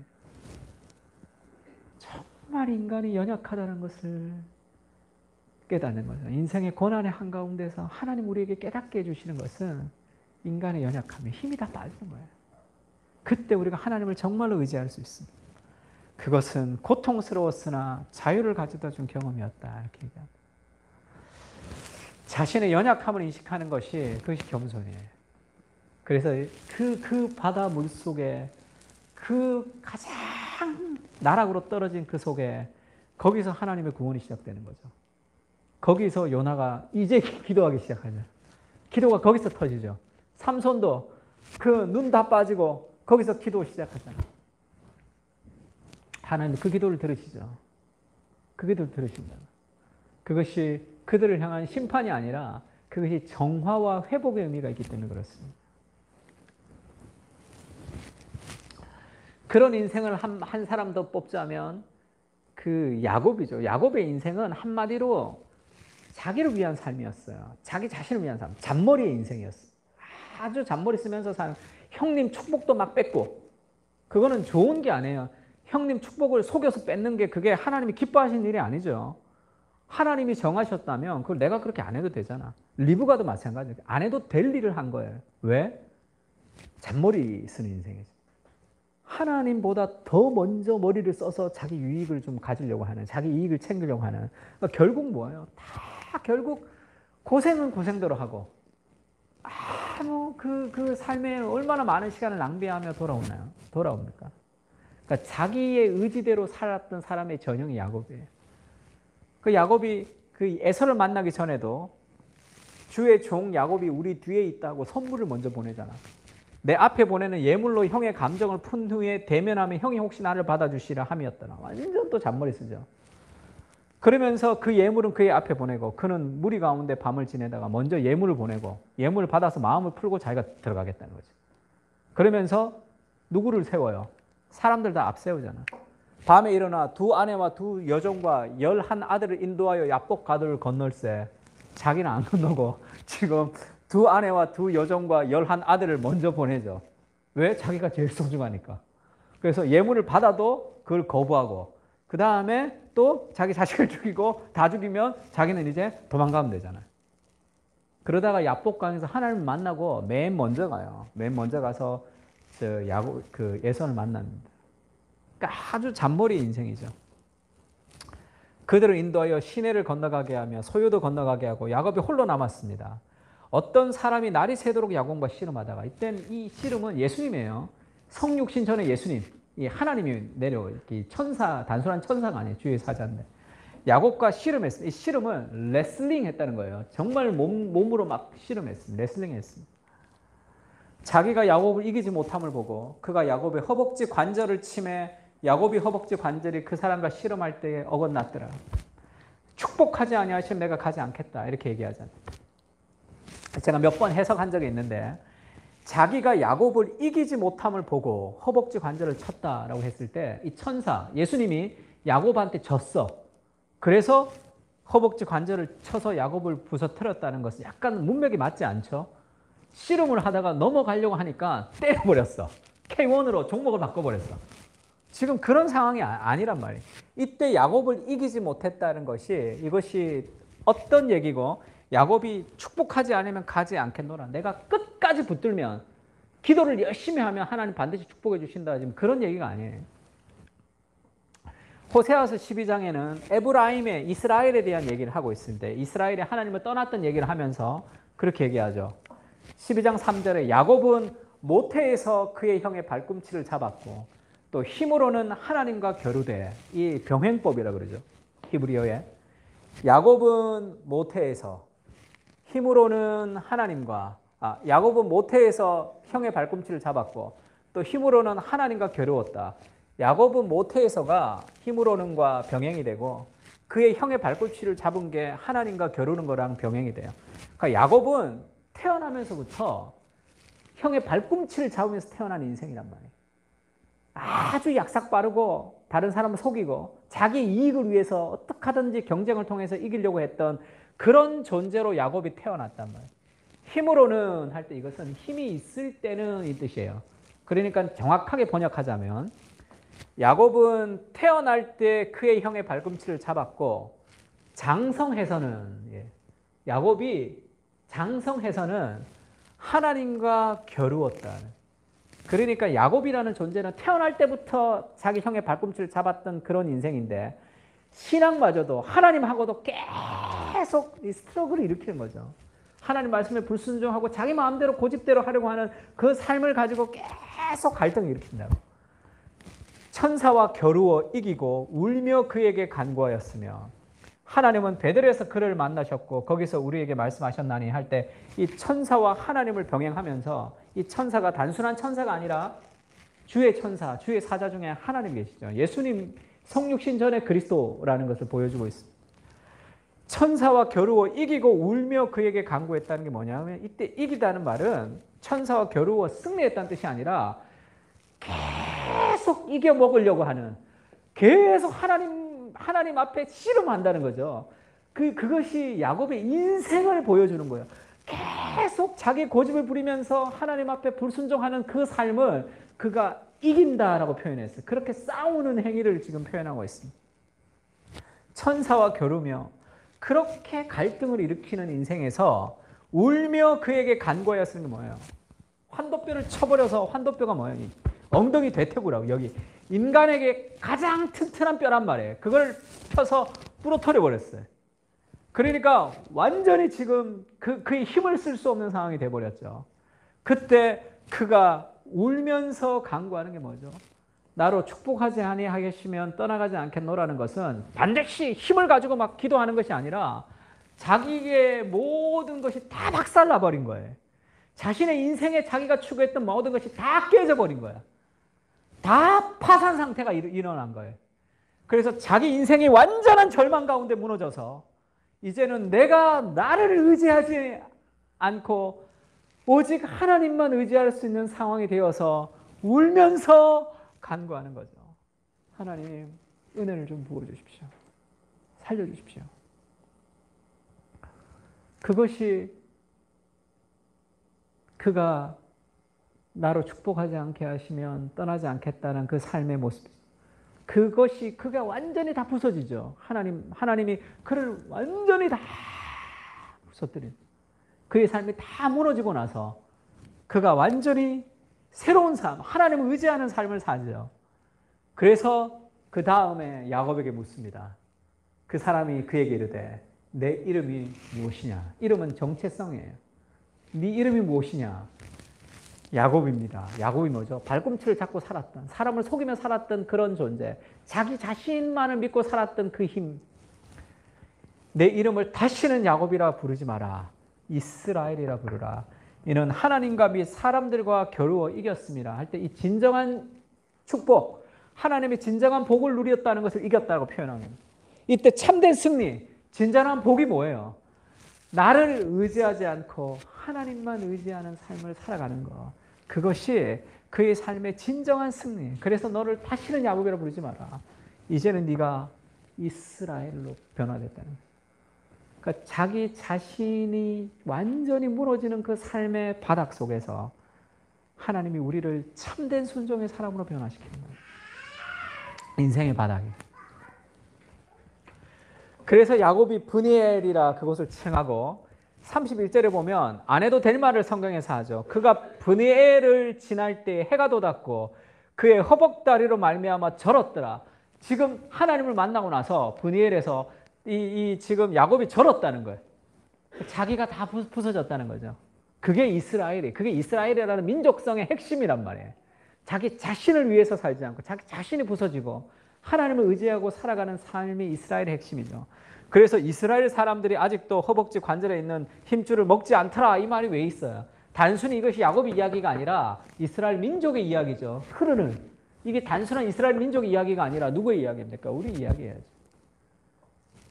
정말 인간이 연약하다는 것을 깨닫는 거죠. 인생의 고난의 한가운데서 하나님 우리에게 깨닫게 해주시는 것은 인간의 연약함에 힘이 다 빠지는 거예요. 그때 우리가 하나님을 정말로 의지할 수 있습니다. 그것은 고통스러웠으나 자유를 가져다 준 경험이었다. 이렇게 얘기합니다. 자신의 연약함을 인식하는 것이, 그것이 겸손이에요. 그래서 그 바다 물 속에, 그 가장 나락으로 떨어진 그 속에, 거기서 하나님의 구원이 시작되는 거죠. 거기서 요나가 이제 기도하기 시작하죠. 기도가 거기서 터지죠. 삼손도 그 눈 다 빠지고 거기서 기도 시작하잖아요. 하나님 그 기도를 들으시죠. 그 기도를 들으신다. 그것이 그들을 향한 심판이 아니라 그것이 정화와 회복의 의미가 있기 때문에 그렇습니다. 그런 인생을 한 사람 더 뽑자면 그 야곱이죠. 야곱의 인생은 한마디로 자기를 위한 삶이었어요. 자기 자신을 위한 삶. 잔머리의 인생이었어요. 아주 잔머리 쓰면서 사는, 형님 축복도 막 뺏고, 그거는 좋은 게 아니에요. 형님 축복을 속여서 뺏는 게 그게 하나님이 기뻐하시는 일이 아니죠. 하나님이 정하셨다면 그걸 내가 그렇게 안 해도 되잖아. 리브가도 마찬가지예요. 안 해도 될 일을 한 거예요. 왜? 잔머리 쓰는 인생이죠. 하나님보다 더 먼저 머리를 써서 자기 유익을 좀 가지려고 하는, 자기 이익을 챙기려고 하는. 그러니까 결국 뭐예요? 다 결국 고생은 고생대로 하고, 그 삶에 얼마나 많은 시간을 낭비하며 돌아옵니까? 그러니까 자기의 의지대로 살았던 사람의 전형이 야곱이에요. 그 야곱이 그 에서를 만나기 전에도 주의 종 야곱이 우리 뒤에 있다고 선물을 먼저 보내잖아. 내 앞에 보내는 예물로 형의 감정을 푼 후에 대면하면 형이 혹시 나를 받아주시라 함이었더라. 완전 또 잔머리 쓰죠. 그러면서 그 예물은 그의 앞에 보내고 그는 무리 가운데 밤을 지내다가 먼저 예물을 보내고 예물을 받아서 마음을 풀고 자기가 들어가겠다는 거죠. 그러면서 누구를 세워요? 사람들 다 앞세우잖아. 밤에 일어나 두 아내와 두 여종과 11 아들을 인도하여 야복 가들을 건널세. 자기는 안 건너고 지금 두 아내와 두 여종과 11 아들을 먼저 보내죠. 왜? 자기가 제일 소중하니까. 그래서 예물을 받아도 그걸 거부하고 그 다음에 또 자기 자식을 죽이고 다 죽이면 자기는 이제 도망가면 되잖아요. 그러다가 야복강에서 하나님을 만나고 맨 먼저 가요. 맨 먼저 가서 그 에서를 만납니다. 그러니까 아주 잔머리 인생이죠. 그들을 인도하여 시내를 건너가게 하며 소요도 건너가게 하고 야곱이 홀로 남았습니다. 어떤 사람이 날이 새도록 야곱과 씨름하다가, 이때는 이 씨름은 예수님이에요. 성육신 전에 예수님, 이 하나님이 내려올 이 천사, 단순한 천사가 아니에요. 주의 사자인데 야곱과 씨름했습니다. 이 씨름은 레슬링 했다는 거예요. 정말 몸으로 막 씨름했습니다. 레슬링 했습니다. 자기가 야곱을 이기지 못함을 보고 그가 야곱의 허벅지 관절을 치매 야곱이 허벅지 관절이 그 사람과 씨름할 때에 어긋났더라. 축복하지 아니하시면 내가 가지 않겠다. 이렇게 얘기하잖아요. 제가 몇 번 해석한 적이 있는데 자기가 야곱을 이기지 못함을 보고 허벅지 관절을 쳤다라고 했을 때 이 천사, 예수님이 야곱한테 졌어. 그래서 허벅지 관절을 쳐서 야곱을 부서뜨렸다는 것은 약간 문맥이 맞지 않죠? 씨름을 하다가 넘어가려고 하니까 때려버렸어. K1으로 종목을 바꿔버렸어. 지금 그런 상황이 아니란 말이에요. 이때 야곱을 이기지 못했다는 것이 이것이 어떤 얘기고 야곱이 축복하지 않으면 가지 않겠노라. 내가 끝까지 붙들면 기도를 열심히 하면 하나님 반드시 축복해 주신다. 지금 그런 얘기가 아니에요. 호세아서 12장에는 에브라임의 이스라엘에 대한 얘기를 하고 있습니다. 이스라엘이 하나님을 떠났던 얘기를 하면서 그렇게 얘기하죠. 12장 3절에 야곱은 모태에서 그의 형의 발꿈치를 잡았고 또 힘으로는 하나님과 겨루되, 이 병행법이라고 그러죠. 히브리어에. 야곱은 모태에서 힘으로는 야곱은 모태에서 형의 발꿈치를 잡았고 또 힘으로는 하나님과 겨루었다. 야곱은 모태에서가 힘으로는과 병행이 되고 그의 형의 발꿈치를 잡은 게 하나님과 겨루는 거랑 병행이 돼요. 그러니까 야곱은 태어나면서부터 형의 발꿈치를 잡으면서 태어난 인생이란 말이에요. 아주 약삭 빠르고 다른 사람을 속이고 자기 이익을 위해서 어떻게 하든지 경쟁을 통해서 이기려고 했던 그런 존재로 야곱이 태어났단 말이에요. 힘으로는 할 때 이것은 힘이 있을 때는 이 뜻이에요. 그러니까 정확하게 번역하자면 야곱은 태어날 때 그의 형의 발꿈치를 잡았고 장성해서는 야곱이 장성해서는 하나님과 겨루었다. 그러니까 야곱이라는 존재는 태어날 때부터 자기 형의 발꿈치를 잡았던 그런 인생인데 신앙마저도 하나님하고도 계속 이 스트러글을 일으키는 거죠. 하나님 말씀에 불순종하고 자기 마음대로 고집대로 하려고 하는 그 삶을 가지고 계속 갈등을 일으킨다고. 천사와 겨루어 이기고 울며 그에게 간구하였으며, 하나님은 베들에서 그를 만나셨고 거기서 우리에게 말씀하셨나니 할 때 이 천사와 하나님을 병행하면서 이 천사가 단순한 천사가 아니라 주의 천사, 주의 사자 중에 하나님 계시죠. 예수님 성육신 전에 그리스도라는 것을 보여주고 있습니다. 천사와 겨루어 이기고 울며 그에게 간구했다는 게 뭐냐면 이때 이기다는 말은 천사와 겨루어 승리했다는 뜻이 아니라 계속 이겨먹으려고 하는, 계속 하나님 앞에 씨름한다는 거죠. 그것이 야곱의 인생을 보여주는 거예요. 계속 자기 고집을 부리면서 하나님 앞에 불순종하는 그 삶을 그가 이긴다라고 표현했어요. 그렇게 싸우는 행위를 지금 표현하고 있습니다. 천사와 겨루며 그렇게 갈등을 일으키는 인생에서 울며 그에게 간구하였으니 뭐예요? 환도뼈를 쳐버려서, 환도뼈가 뭐예요? 엉덩이 대퇴구라고, 여기 인간에게 가장 튼튼한 뼈란 말이에요. 그걸 펴서 부러뜨려 버렸어요. 그러니까 완전히 지금 그의 힘을 쓸 수 없는 상황이 돼버렸죠. 그때 그가 울면서 간구하는 게 뭐죠? 나로 축복하지 아니하겠으면 떠나가지 않겠노라는 것은 반드시 힘을 가지고 막 기도하는 것이 아니라 자기의 모든 것이 다 박살나버린 거예요. 자신의 인생에 자기가 추구했던 모든 것이 다 깨져버린 거야. 다 파산 상태가 일어난 거예요. 그래서 자기 인생이 완전한 절망 가운데 무너져서 이제는 내가 나를 의지하지 않고 오직 하나님만 의지할 수 있는 상황이 되어서 울면서 간구하는 거죠. 하나님, 은혜를 좀 부어주십시오. 살려주십시오. 그것이 그가 나로 축복하지 않게 하시면 떠나지 않겠다는 그 삶의 모습. 그것이 그가 완전히 다 부서지죠. 하나님이 그를 완전히 다 부서뜨린, 그의 삶이 다 무너지고 나서 그가 완전히 새로운 삶, 하나님을 의지하는 삶을 사죠. 그래서 그 다음에 야곱에게 묻습니다. 그 사람이 그에게 이르되 내 이름이 무엇이냐? 이름은 정체성이에요. 네 이름이 무엇이냐? 야곱입니다. 야곱이 뭐죠? 발꿈치를 잡고 살았던, 사람을 속이며 살았던 그런 존재, 자기 자신만을 믿고 살았던 그 힘. 내 이름을 다시는 야곱이라 부르지 마라. 이스라엘이라 부르라. 이는 하나님과 및 사람들과 겨루어 이겼습니다. 할 때 이 진정한 축복, 하나님의 진정한 복을 누렸다는 것을 이겼다고 표현합니다. 이때 참된 승리, 진정한 복이 뭐예요? 나를 의지하지 않고 하나님만 의지하는 삶을 살아가는 것. 그것이 그의 삶의 진정한 승리. 그래서 너를 다시는 야곱이라 부르지 마라. 이제는 네가 이스라엘로 변화됐다는 거예요. 그러니까 자기 자신이 완전히 무너지는 그 삶의 바닥 속에서 하나님이 우리를 참된 순종의 사람으로 변화시키는 거예요. 인생의 바닥이. 그래서 야곱이 브니엘이라 그것을 칭하고 31절에 보면 안 해도 될 말을 성경에서 하죠. 그가 브니엘을 지날 때 해가 돋았고 그의 허벅다리로 말미암아 절었더라. 지금 하나님을 만나고 나서 브니엘에서 지금 야곱이 절었다는 거예요. 자기가 다 부서졌다는 거죠. 그게 이스라엘이라는 민족성의 핵심이란 말이에요. 자기 자신을 위해서 살지 않고 자기 자신이 부서지고 하나님을 의지하고 살아가는 삶이 이스라엘의 핵심이죠. 그래서 이스라엘 사람들이 아직도 허벅지 관절에 있는 힘줄을 먹지 않더라 이 말이 왜 있어요? 단순히 이것이 야곱의 이야기가 아니라 이스라엘 민족의 이야기죠. 흐르는. 이게 단순한 이스라엘 민족의 이야기가 아니라 누구의 이야기입니까? 우리 이야기예요.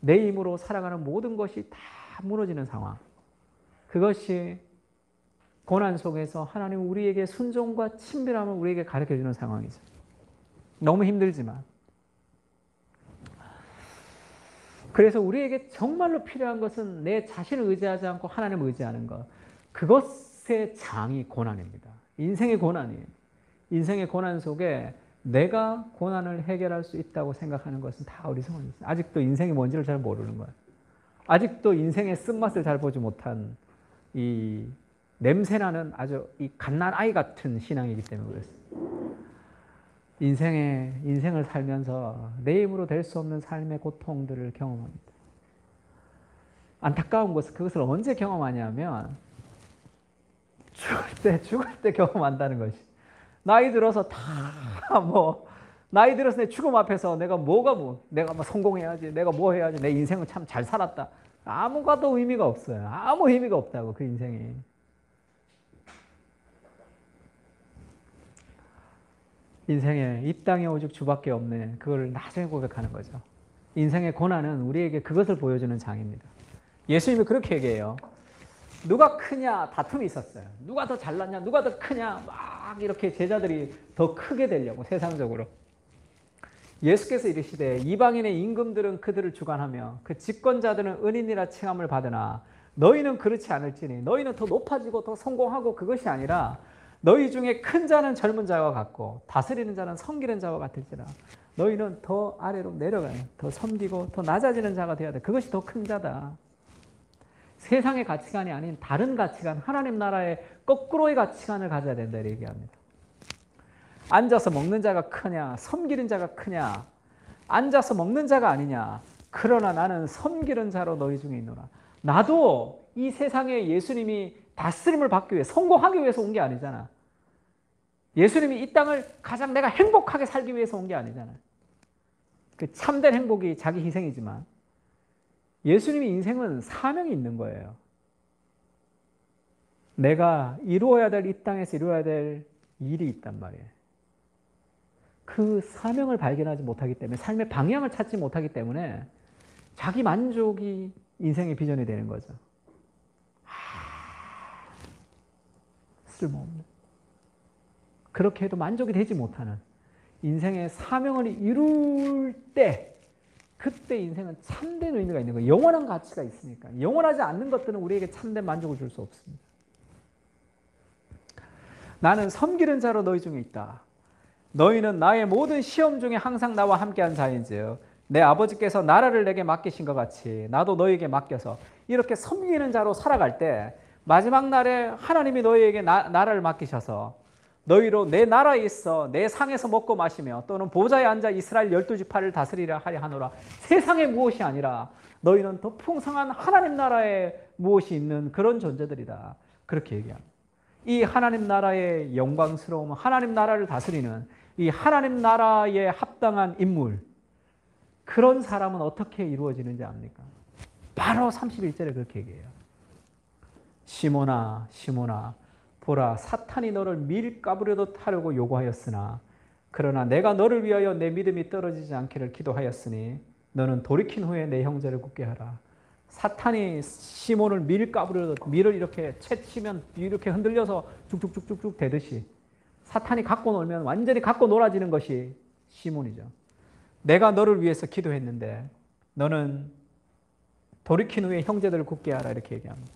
내 힘으로 살아가는 모든 것이 다 무너지는 상황. 그것이 고난 속에서 하나님 우리에게 순종과 친밀함을 우리에게 가르쳐주는 상황이죠. 너무 힘들지만. 그래서 우리에게 정말로 필요한 것은 내 자신을 의지하지 않고 하나님을 의지하는 것. 그것의 장이 고난입니다. 인생의 고난이에요. 인생의 고난 속에 내가 고난을 해결할 수 있다고 생각하는 것은 다 어리석은 것입니다. 아직도 인생이 뭔지를 잘 모르는 거예요. 아직도 인생의 쓴맛을 잘 보지 못한 이 냄새나는 아주 이 갓난아이 같은 신앙이기 때문에 그렇습니다. 인생을 살면서 내 힘으로 될 수 없는 삶의 고통들을 경험합니다. 안타까운 것은 그것을 언제 경험하냐면 죽을 때 경험한다는 것이. 나이 들어서 나이 들어서 내 죽음 앞에서 내가 내가 성공해야지, 내가 뭐 해야지, 내 인생은 참 잘 살았다. 아무것도 의미가 없어요. 아무 의미가 없다고 그 인생이. 인생에 이 땅에 오직 주밖에 없네. 그걸 나중에 고백하는 거죠. 인생의 고난은 우리에게 그것을 보여주는 장입니다. 예수님이 그렇게 얘기해요. 누가 크냐 다툼이 있었어요. 누가 더 잘났냐, 누가 더 크냐 막 이렇게 제자들이 더 크게 되려고 세상적으로. 예수께서 이르시되 이방인의 임금들은 그들을 주관하며 그 집권자들은 은인이라 칭함을 받으나 너희는 그렇지 않을지니 너희는 더 높아지고 더 성공하고 그것이 아니라 너희 중에 큰 자는 젊은 자와 같고 다스리는 자는 섬기는 자와 같을지라. 너희는 더 아래로 내려가요. 더 섬기고 더 낮아지는 자가 되어야 돼. 그것이 더 큰 자다. 세상의 가치관이 아닌 다른 가치관, 하나님 나라의 거꾸로의 가치관을 가져야 된다 이렇게 얘기합니다. 앉아서 먹는 자가 크냐, 섬기는 자가 크냐. 앉아서 먹는 자가 아니냐. 그러나 나는 섬기는 자로 너희 중에 있노라. 나도 이 세상에 예수님이 다스림을 받기 위해 성공하기 위해서 온 게 아니잖아. 예수님이 이 땅을 가장 내가 행복하게 살기 위해서 온 게 아니잖아. 그 참된 행복이 자기 희생이지만 예수님의 인생은 사명이 있는 거예요. 내가 이루어야 될 이 땅에서 이루어야 될 일이 있단 말이에요. 그 사명을 발견하지 못하기 때문에 삶의 방향을 찾지 못하기 때문에 자기 만족이 인생의 비전이 되는 거죠. 쓸모없는. 그렇게 해도 만족이 되지 못하는 인생의 사명을 이룰 때 그때 인생은 참된 의미가 있는 거예요. 영원한 가치가 있으니까. 영원하지 않는 것들은 우리에게 참된 만족을 줄 수 없습니다. 나는 섬기는 자로 너희 중에 있다. 너희는 나의 모든 시험 중에 항상 나와 함께한 자인즉 내 아버지께서 나라를 내게 맡기신 것 같이 나도 너희에게 맡겨서 이렇게 섬기는 자로 살아갈 때 마지막 날에 하나님이 너희에게 나라를 맡기셔서 너희로 내 나라에 있어 내 상에서 먹고 마시며 또는 보좌에 앉아 이스라엘 12지파를 다스리라 하려 하노라. 세상에 무엇이 아니라 너희는 더 풍성한 하나님 나라에 무엇이 있는 그런 존재들이다. 그렇게 얘기합니다. 이 하나님 나라의 영광스러움, 하나님 나라를 다스리는 이 하나님 나라에 합당한 인물, 그런 사람은 어떻게 이루어지는지 압니까? 바로 31절에 그렇게 얘기해요. 시몬아 시몬아 보라 사탄이 너를 밀가부르듯 하려고 요구하였으나 그러나 내가 너를 위하여 내 믿음이 떨어지지 않기를 기도하였으니 너는 돌이킨 후에 내 형제를 굳게 하라. 사탄이 시몬을 밀가부르듯, 밀을 이렇게 채치면 이렇게 흔들려서 쭉쭉쭉쭉 되듯이 사탄이 갖고 놀면 완전히 갖고 놀아지는 것이 시몬이죠. 내가 너를 위해서 기도했는데 너는 돌이킨 후에 형제들을 굳게 하라 이렇게 얘기합니다.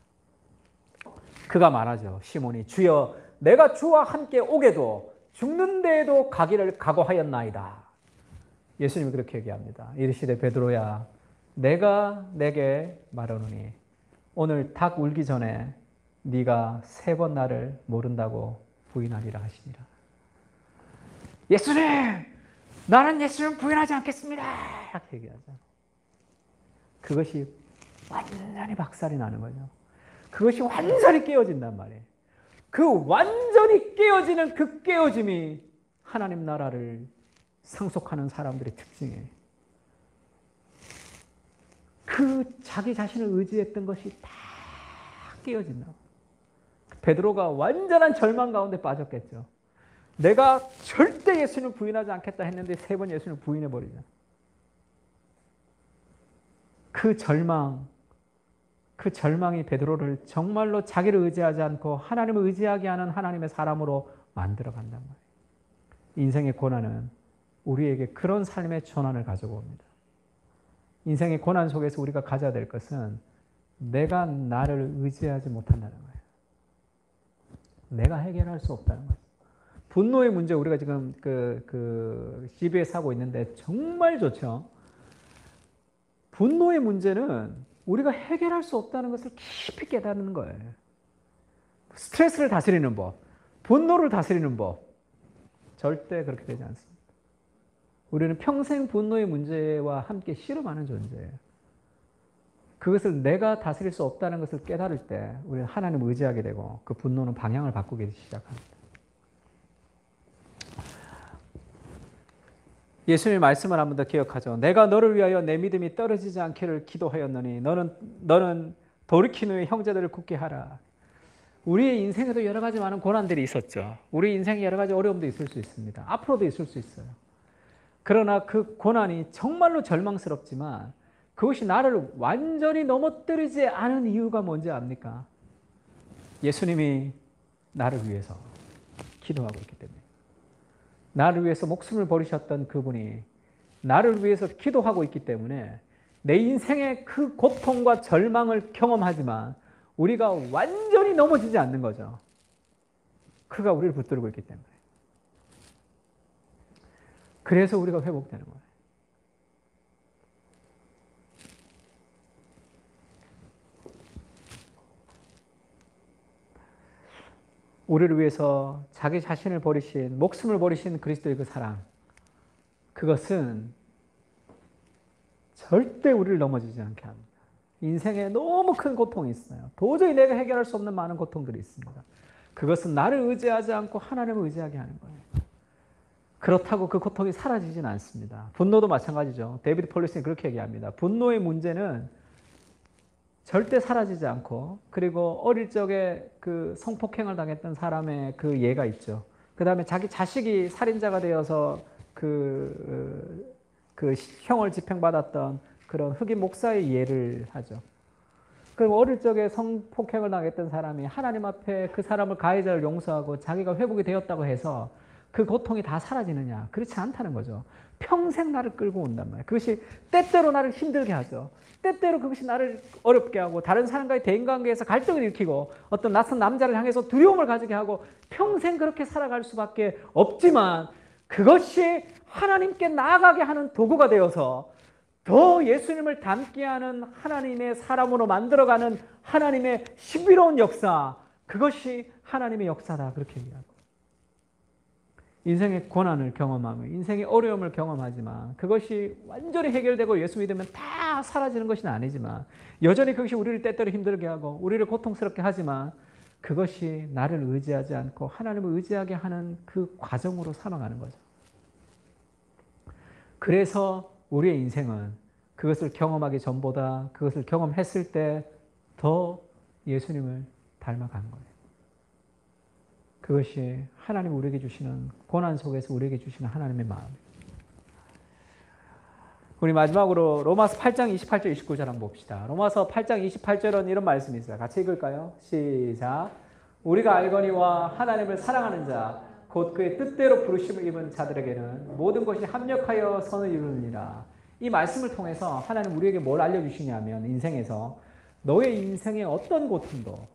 그가 말하죠. 시몬이 주여 내가 주와 함께 오게도 죽는 데에도 가기를 각오하였나이다. 예수님이 그렇게 얘기합니다. 이르시되 베드로야 내가 내게 말하노니 오늘 닭 울기 전에 네가 3번 나를 모른다고 부인하리라 하시니라. 예수님 나는 예수님 부인하지 않겠습니다. 이렇게 얘기하죠. 그것이 완전히 박살이 나는 거죠. 그것이 완전히 깨어진단 말이에요. 그 완전히 깨어지는 그 깨어짐이 하나님 나라를 상속하는 사람들의 특징이에요. 그 자기 자신을 의지했던 것이 다 깨어진다. 베드로가 완전한 절망 가운데 빠졌겠죠. 내가 절대 예수님을 부인하지 않겠다 했는데 3번 예수님을 부인해버리죠. 그 절망이 베드로를 정말로 자기를 의지하지 않고 하나님을 의지하게 하는 하나님의 사람으로 만들어간단 말이에요. 인생의 고난은 우리에게 그런 삶의 전환을 가지고 옵니다. 인생의 고난 속에서 우리가 가져야 될 것은 내가 나를 의지하지 못한다는 거예요. 내가 해결할 수 없다는 거죠. 분노의 문제 우리가 지금 CBS 하고 있는데 정말 좋죠. 분노의 문제는 우리가 해결할 수 없다는 것을 깊이 깨닫는 거예요. 스트레스를 다스리는 법, 분노를 다스리는 법, 절대 그렇게 되지 않습니다. 우리는 평생 분노의 문제와 함께 씨름하는 존재예요. 그것을 내가 다스릴 수 없다는 것을 깨달을 때 우리는 하나님을 의지하게 되고 그 분노는 방향을 바꾸기 시작합니다. 예수님의 말씀을 한 번 더 기억하죠. 내가 너를 위하여 내 믿음이 떨어지지 않기를 기도하였노니 너는 돌이킨 후에 형제들을 굳게 하라. 우리의 인생에도 여러 가지 많은 고난들이 있었죠. 우리 인생에 여러 가지 어려움도 있을 수 있습니다. 앞으로도 있을 수 있어요. 그러나 그 고난이 정말로 절망스럽지만 그것이 나를 완전히 넘어뜨리지 않은 이유가 뭔지 압니까? 예수님이 나를 위해서 기도하고 있기 때문에. 나를 위해서 목숨을 버리셨던 그분이 나를 위해서 기도하고 있기 때문에 내 인생의 그 고통과 절망을 경험하지만 우리가 완전히 넘어지지 않는 거죠. 그가 우리를 붙들고 있기 때문에. 그래서 우리가 회복되는 거예요. 우리를 위해서 자기 자신을 버리신, 목숨을 버리신 그리스도의 그 사랑, 그것은 절대 우리를 넘어지지 않게 합니다. 인생에 너무 큰 고통이 있어요. 도저히 내가 해결할 수 없는 많은 고통들이 있습니다. 그것은 나를 의지하지 않고 하나님을 의지하게 하는 거예요. 그렇다고 그 고통이 사라지진 않습니다. 분노도 마찬가지죠. 데이비드 폴리스는 그렇게 얘기합니다. 분노의 문제는 절대 사라지지 않고, 그리고 어릴 적에 그 성폭행을 당했던 사람의 그 예가 있죠. 그 다음에 자기 자식이 살인자가 되어서 그 형을 집행받았던 그런 흑인 목사의 예를 하죠. 그리고 어릴 적에 성폭행을 당했던 사람이 하나님 앞에 그 사람을 가해자를 용서하고 자기가 회복이 되었다고 해서 그 고통이 다 사라지느냐? 그렇지 않다는 거죠. 평생 나를 끌고 온단 말이에요. 그것이 때때로 나를 힘들게 하죠. 때때로 그것이 나를 어렵게 하고 다른 사람과의 대인관계에서 갈등을 일으키고 어떤 낯선 남자를 향해서 두려움을 가지게 하고 평생 그렇게 살아갈 수밖에 없지만 그것이 하나님께 나아가게 하는 도구가 되어서 더 예수님을 닮게 하는 하나님의 사람으로 만들어가는 하나님의 신비로운 역사, 그것이 하나님의 역사다, 그렇게 얘기하고. 인생의 고난을 경험하며 인생의 어려움을 경험하지만 그것이 완전히 해결되고 예수 믿으면 다 사라지는 것은 아니지만 여전히 그것이 우리를 때때로 힘들게 하고 우리를 고통스럽게 하지만 그것이 나를 의지하지 않고 하나님을 의지하게 하는 그 과정으로 살아가는 거죠. 그래서 우리의 인생은 그것을 경험하기 전보다 그것을 경험했을 때 더 예수님을 닮아간 거예요. 그것이 하나님 우리에게 주시는 고난 속에서 우리에게 주시는 하나님의 마음이에요. 우리 마지막으로 로마서 8장 28절 29절 한번 봅시다. 로마서 8장 28절은 이런 말씀이 있어요. 같이 읽을까요? 시작. 우리가 알거니와 하나님을 사랑하는 자 곧 그의 뜻대로 부르심을 입은 자들에게는 모든 것이 합력하여 선을 이루느니라. 이 말씀을 통해서 하나님 우리에게 뭘 알려주시냐면 인생에서 너의 인생의 어떤 고통도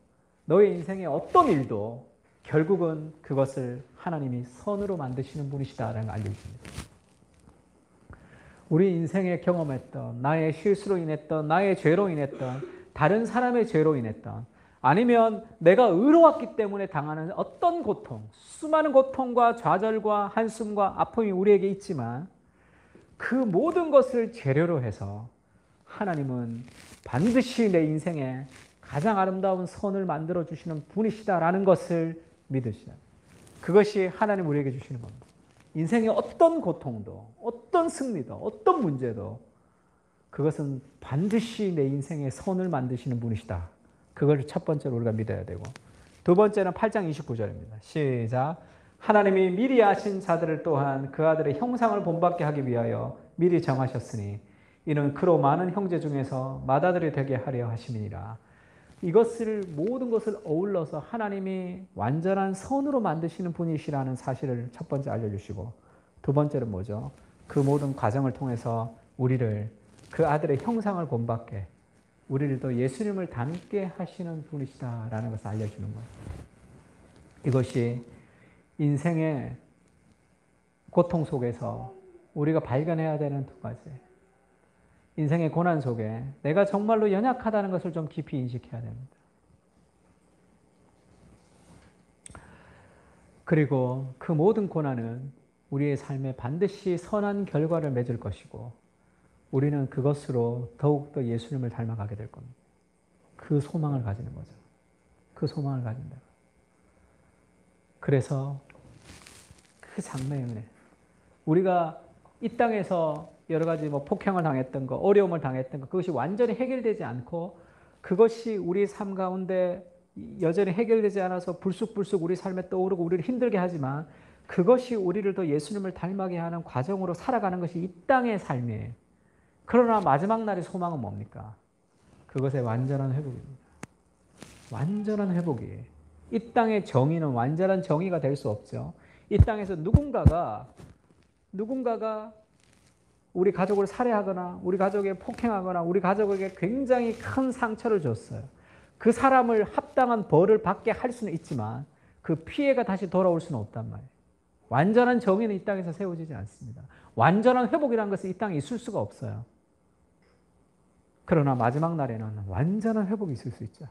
너의 인생의 어떤 일도 결국은 그것을 하나님이 선으로 만드시는 분이시다라는 걸 알려줍니다. 우리 인생에 경험했던 나의 실수로 인했던 나의 죄로 인했던 다른 사람의 죄로 인했던 아니면 내가 의로웠기 때문에 당하는 어떤 고통, 수많은 고통과 좌절과 한숨과 아픔이 우리에게 있지만 그 모든 것을 재료로 해서 하나님은 반드시 내 인생에 가장 아름다운 선을 만들어 주시는 분이시다라는 것을 믿으시라. 그것이 하나님 우리에게 주시는 겁니다. 인생의 어떤 고통도, 어떤 승리도, 어떤 문제도 그것은 반드시 내 인생에 선을 만드시는 분이시다. 그걸 첫 번째로 우리가 믿어야 되고 두 번째는 8장 29절입니다. 시작. 하나님이 미리 아신 자들을 또한 그 아들의 형상을 본받게 하기 위하여 미리 정하셨으니 이는 그로 많은 형제 중에서 맏아들이 되게 하려 하심이니라. 이것을 모든 것을 어울러서 하나님이 완전한 선으로 만드시는 분이시라는 사실을 첫 번째 알려주시고 두 번째는 뭐죠? 그 모든 과정을 통해서 우리를 그 아들의 형상을 본받게 우리를 또 예수님을 닮게 하시는 분이시다라는 것을 알려주는 거예요. 이것이 인생의 고통 속에서 우리가 발견해야 되는 두 가지. 인생의 고난 속에 내가 정말로 연약하다는 것을 좀 깊이 인식해야 됩니다. 그리고 그 모든 고난은 우리의 삶에 반드시 선한 결과를 맺을 것이고 우리는 그것으로 더욱더 예수님을 닮아가게 될 겁니다. 그 소망을 가지는 거죠. 그 소망을 가진다. 그래서 그 장래의 은혜. 우리가 이 땅에서 여러 가지 폭행을 당했던 거, 어려움을 당했던 거, 그것이 완전히 해결되지 않고 그것이 우리 삶 가운데 여전히 해결되지 않아서 불쑥불쑥 우리 삶에 떠오르고 우리를 힘들게 하지만 그것이 우리를 더 예수님을 닮아게 하는 과정으로 살아가는 것이 이 땅의 삶이에요. 그러나 마지막 날의 소망은 뭡니까? 그것의 완전한 회복입니다. 완전한 회복이에요. 이 땅의 정의는 완전한 정의가 될 수 없죠. 이 땅에서 누군가가 우리 가족을 살해하거나 우리 가족에 폭행하거나 우리 가족에게 굉장히 큰 상처를 줬어요. 그 사람을 합당한 벌을 받게 할 수는 있지만 그 피해가 다시 돌아올 수는 없단 말이에요. 완전한 정의는 이 땅에서 세워지지 않습니다. 완전한 회복이라는 것은 이 땅에 있을 수가 없어요. 그러나 마지막 날에는 완전한 회복이 있을 수 있죠.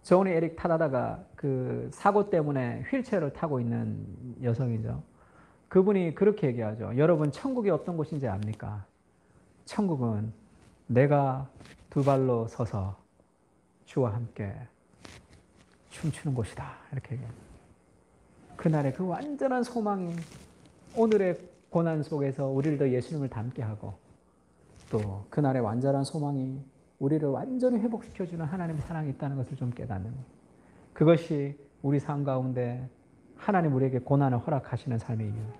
조니 에릭 타다다가 그 사고 때문에 휠체어를 타고 있는 여성이죠. 그분이 그렇게 얘기하죠. 여러분 천국이 어떤 곳인지 압니까? 천국은 내가 두 발로 서서 주와 함께 춤추는 곳이다. 이렇게 얘기합니다. 그날의 그 완전한 소망이 오늘의 고난 속에서 우리를 더 예수님을 닮게 하고 또 그날의 완전한 소망이 우리를 완전히 회복시켜주는 하나님의 사랑이 있다는 것을 좀 깨닫는 거예요. 그것이 우리 삶 가운데 하나님 우리에게 고난을 허락하시는 삶의 이유입니다.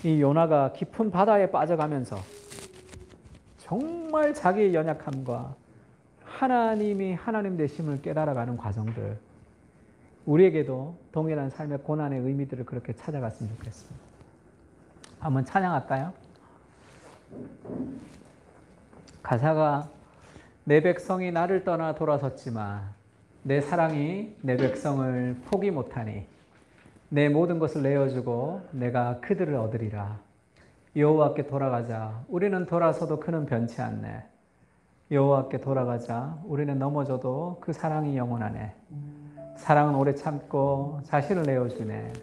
이 요나가 깊은 바다에 빠져가면서 정말 자기의 연약함과 하나님이 하나님 되심을 깨달아가는 과정들 우리에게도 동일한 삶의 고난의 의미들을 그렇게 찾아갔으면 좋겠습니다. 한번 찬양할까요? 가사가 내 백성이 나를 떠나 돌아섰지만 내 사랑이 내 백성을 포기 못하니 내 모든 것을 내어주고 내가 그들을 얻으리라. 여호와께 돌아가자. 우리는 돌아서도 그는 변치 않네. 여호와께 돌아가자. 우리는 넘어져도 그 사랑이 영원하네. 사랑은 오래 참고 자신을 내어주네.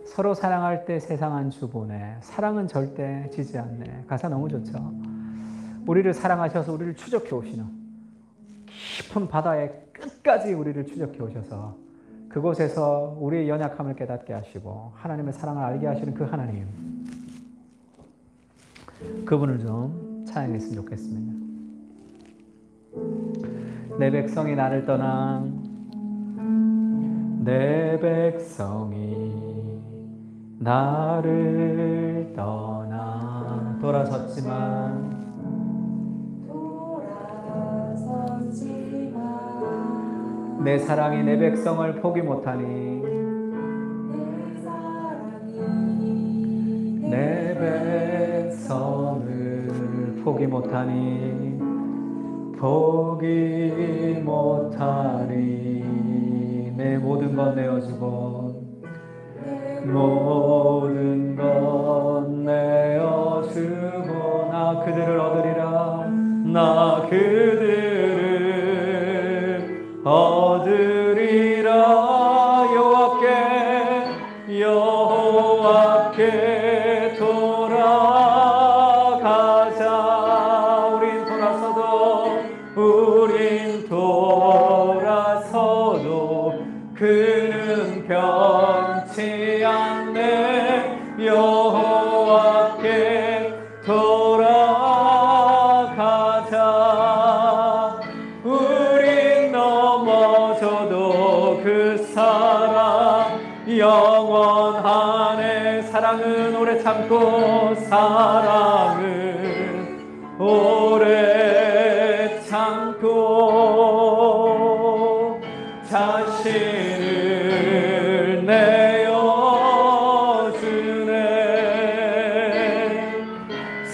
서로 사랑할 때 세상은 주보네. 사랑은 절대 지지 않네. 가사 너무 좋죠. 우리를 사랑하셔서 우리를 추적해 오시는 깊은 바다의 끝까지 우리를 추적해 오셔서 그곳에서 우리의 연약함을 깨닫게 하시고 하나님의 사랑을 알게 하시는 그 하나님, 그분을 좀 찬양했으면 좋겠습니다. 내 백성이 나를 떠나, 내 백성이 나를 떠나 돌아섰지만 내 사랑이 내 백성을 포기 못하니, 내 백성을 포기 못하니, 포기 못하니. 내 모든 것 내어주고, 모든 것 내어주고, 나 그들을 얻으리라. 나 그들을 얻으리라. 여호와께 돌아가자. 우린 돌아서도 그는 변치 않네. 여호와께 돌아가자. 우린 넘어져도 그 사랑 영원하네. 사랑은 오래 참고, 사랑은 오래 참고, 자신을 내어주네.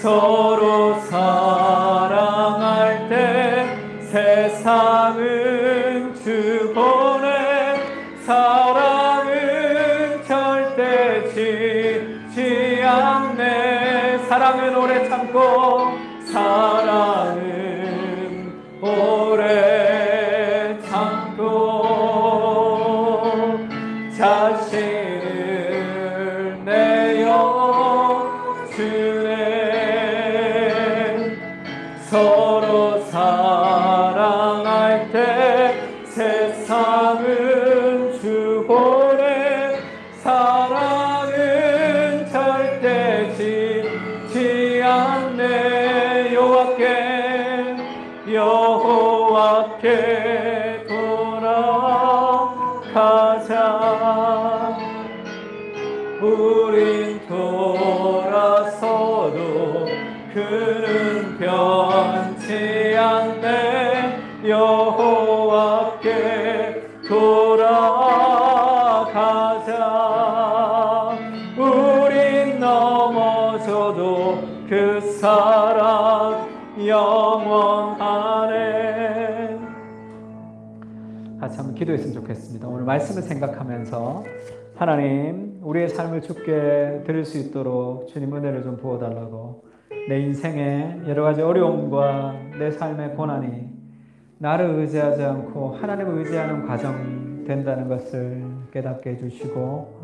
서로 사랑할 때 세상은 주보네. 사랑은 절대 지지 않네. 사랑은 오래 참고, 사랑은 오래 참고, 자신을 내어주네. 서로 사랑할 때 세상은 주보네. 사랑은 절대 지지 않네. 여호와께 돌아가자. 우린 돌아서도 그는 변치 않네. 여호와께 돌아가자. 우린 넘어져도 그 사랑 영원하네. 같이 한번 기도했으면 좋겠습니다. 오늘 말씀을 생각하면서 하나님, 우리의 삶을 주께 드릴 수 있도록 주님 은혜를 좀 부어달라고, 내 인생의 여러 가지 어려움과 내 삶의 고난이 나를 의지하지 않고 하나님을 의지하는 과정이 된다는 것을 깨닫게 해주시고,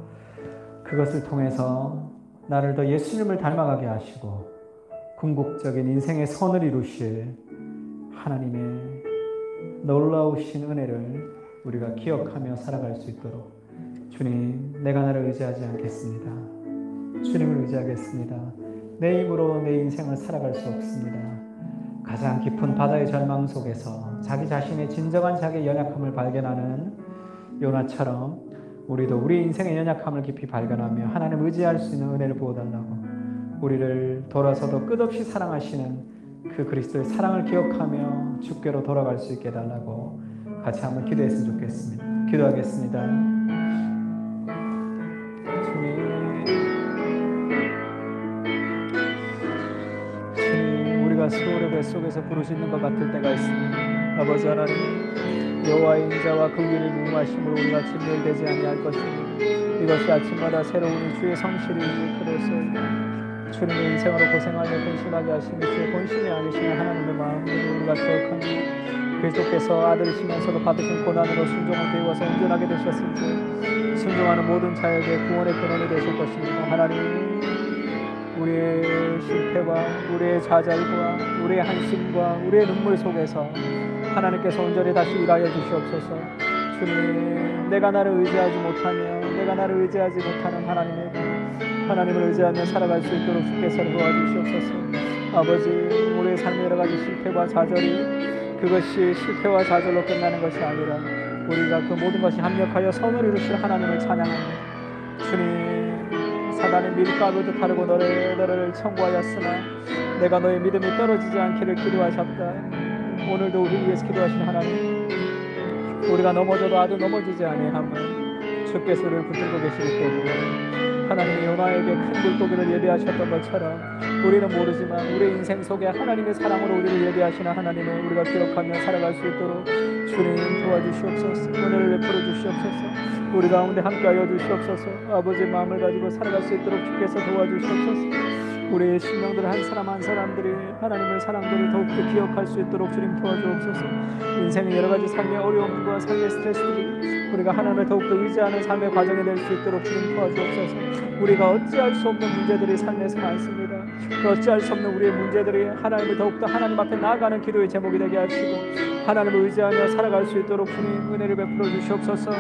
그것을 통해서 나를 더 예수님을 닮아가게 하시고 궁극적인 인생의 선을 이루실 하나님의 놀라우신 은혜를 우리가 기억하며 살아갈 수 있도록, 주님, 내가 나를 의지하지 않겠습니다. 주님을 의지하겠습니다. 내 힘으로 내 인생을 살아갈 수 없습니다. 가장 깊은 바다의 절망 속에서 자기 자신의 진정한 자기의 연약함을 발견하는 요나처럼 우리도 우리 인생의 연약함을 깊이 발견하며 하나님 의지할 수 있는 은혜를 부어달라고, 우리를 돌아서도 끝없이 사랑하시는 그 그리스도의 사랑을 기억하며 주께로 돌아갈 수 있게 해달라고 같이 한번 기도했으면 좋겠습니다. 기도하겠습니다. 주님, 우리가 수월의 뱃속에서 부르짖는 것 같을 때가 있습니다. 아버지 하나님, 여호와의 인자와 그 위를 무마심으로 우리가 진멸되지 아니할 것입니다. 이것이 아침마다 새로운 주의 성실이 그랬소이다. 주님의 인생으로 고생하며 근심하게 하시며 주의 본심이 아니시는 하나님의 마음으로 우리가 기억합니다. 그리스도께서 아들이시면서도 받으신 고난으로 순종을 배워서 온전하게 되셨은지 순종하는 모든 자에게 구원의 근원이 되실 것입니다. 하나님, 우리의 실패와 우리의 좌절과 우리의 한심과 우리의 눈물 속에서 하나님께서 온전히 다시 일하여 주시옵소서. 주님, 내가 나를 의지하지 못하며 내가 나를 의지하지 못하는 하나님을 의지하며 살아갈 수 있도록 주께서 도와주시옵소서. 아버지, 우리의 삶의 여러 가지 실패와 좌절이 그것이 실패와 좌절로 끝나는 것이 아니라 우리가 그 모든 것이 합력하여 선을 이루실 하나님을 찬양합니다. 주님, 사단의 밀가루도 타르고 너를 청구하였으나 내가 너의 믿음이 떨어지지 않기를 기도하셨다. 오늘도 우리 위해서 기도하신 하나님, 우리가 넘어져도 아주 넘어지지 아니함을 주께서 우리를 붙들고 계시기 때문에 하나님이 요나에게 큰 물고기를 예비하셨던 것처럼 우리는 모르지만 우리의 인생 속에 하나님의 사랑으로 우리를 예비하시는 하나님을 우리가 기억하며 살아갈 수 있도록 주님 도와주시옵소서. 은혜를 베풀어 주시옵소서. 우리 가운데 함께하여 주시옵소서. 아버지의 마음을 가지고 살아갈 수 있도록 주께서 도와주시옵소서. 우리의 심령들 한 사람 한 사람들이 하나님의 사랑들을 더욱더 기억할 수 있도록 주님 도와주옵소서. 인생의 여러 가지 삶의 어려움과 삶의 스트레스들이 우리가 하나님을 더욱더 의지하는 삶의 과정이 될 수 있도록 주님 도와주옵소서. 우리가 어찌할 수 없는 문제들이 삶에서 많습니다. 어찌할 수 없는 우리의 문제들이 하나님을 더욱더 하나님 앞에 나아가는 기도의 제목이 되게 하시고 하나님을 의지하며 살아갈 수 있도록 주님 은혜를 베풀어 주시옵소서.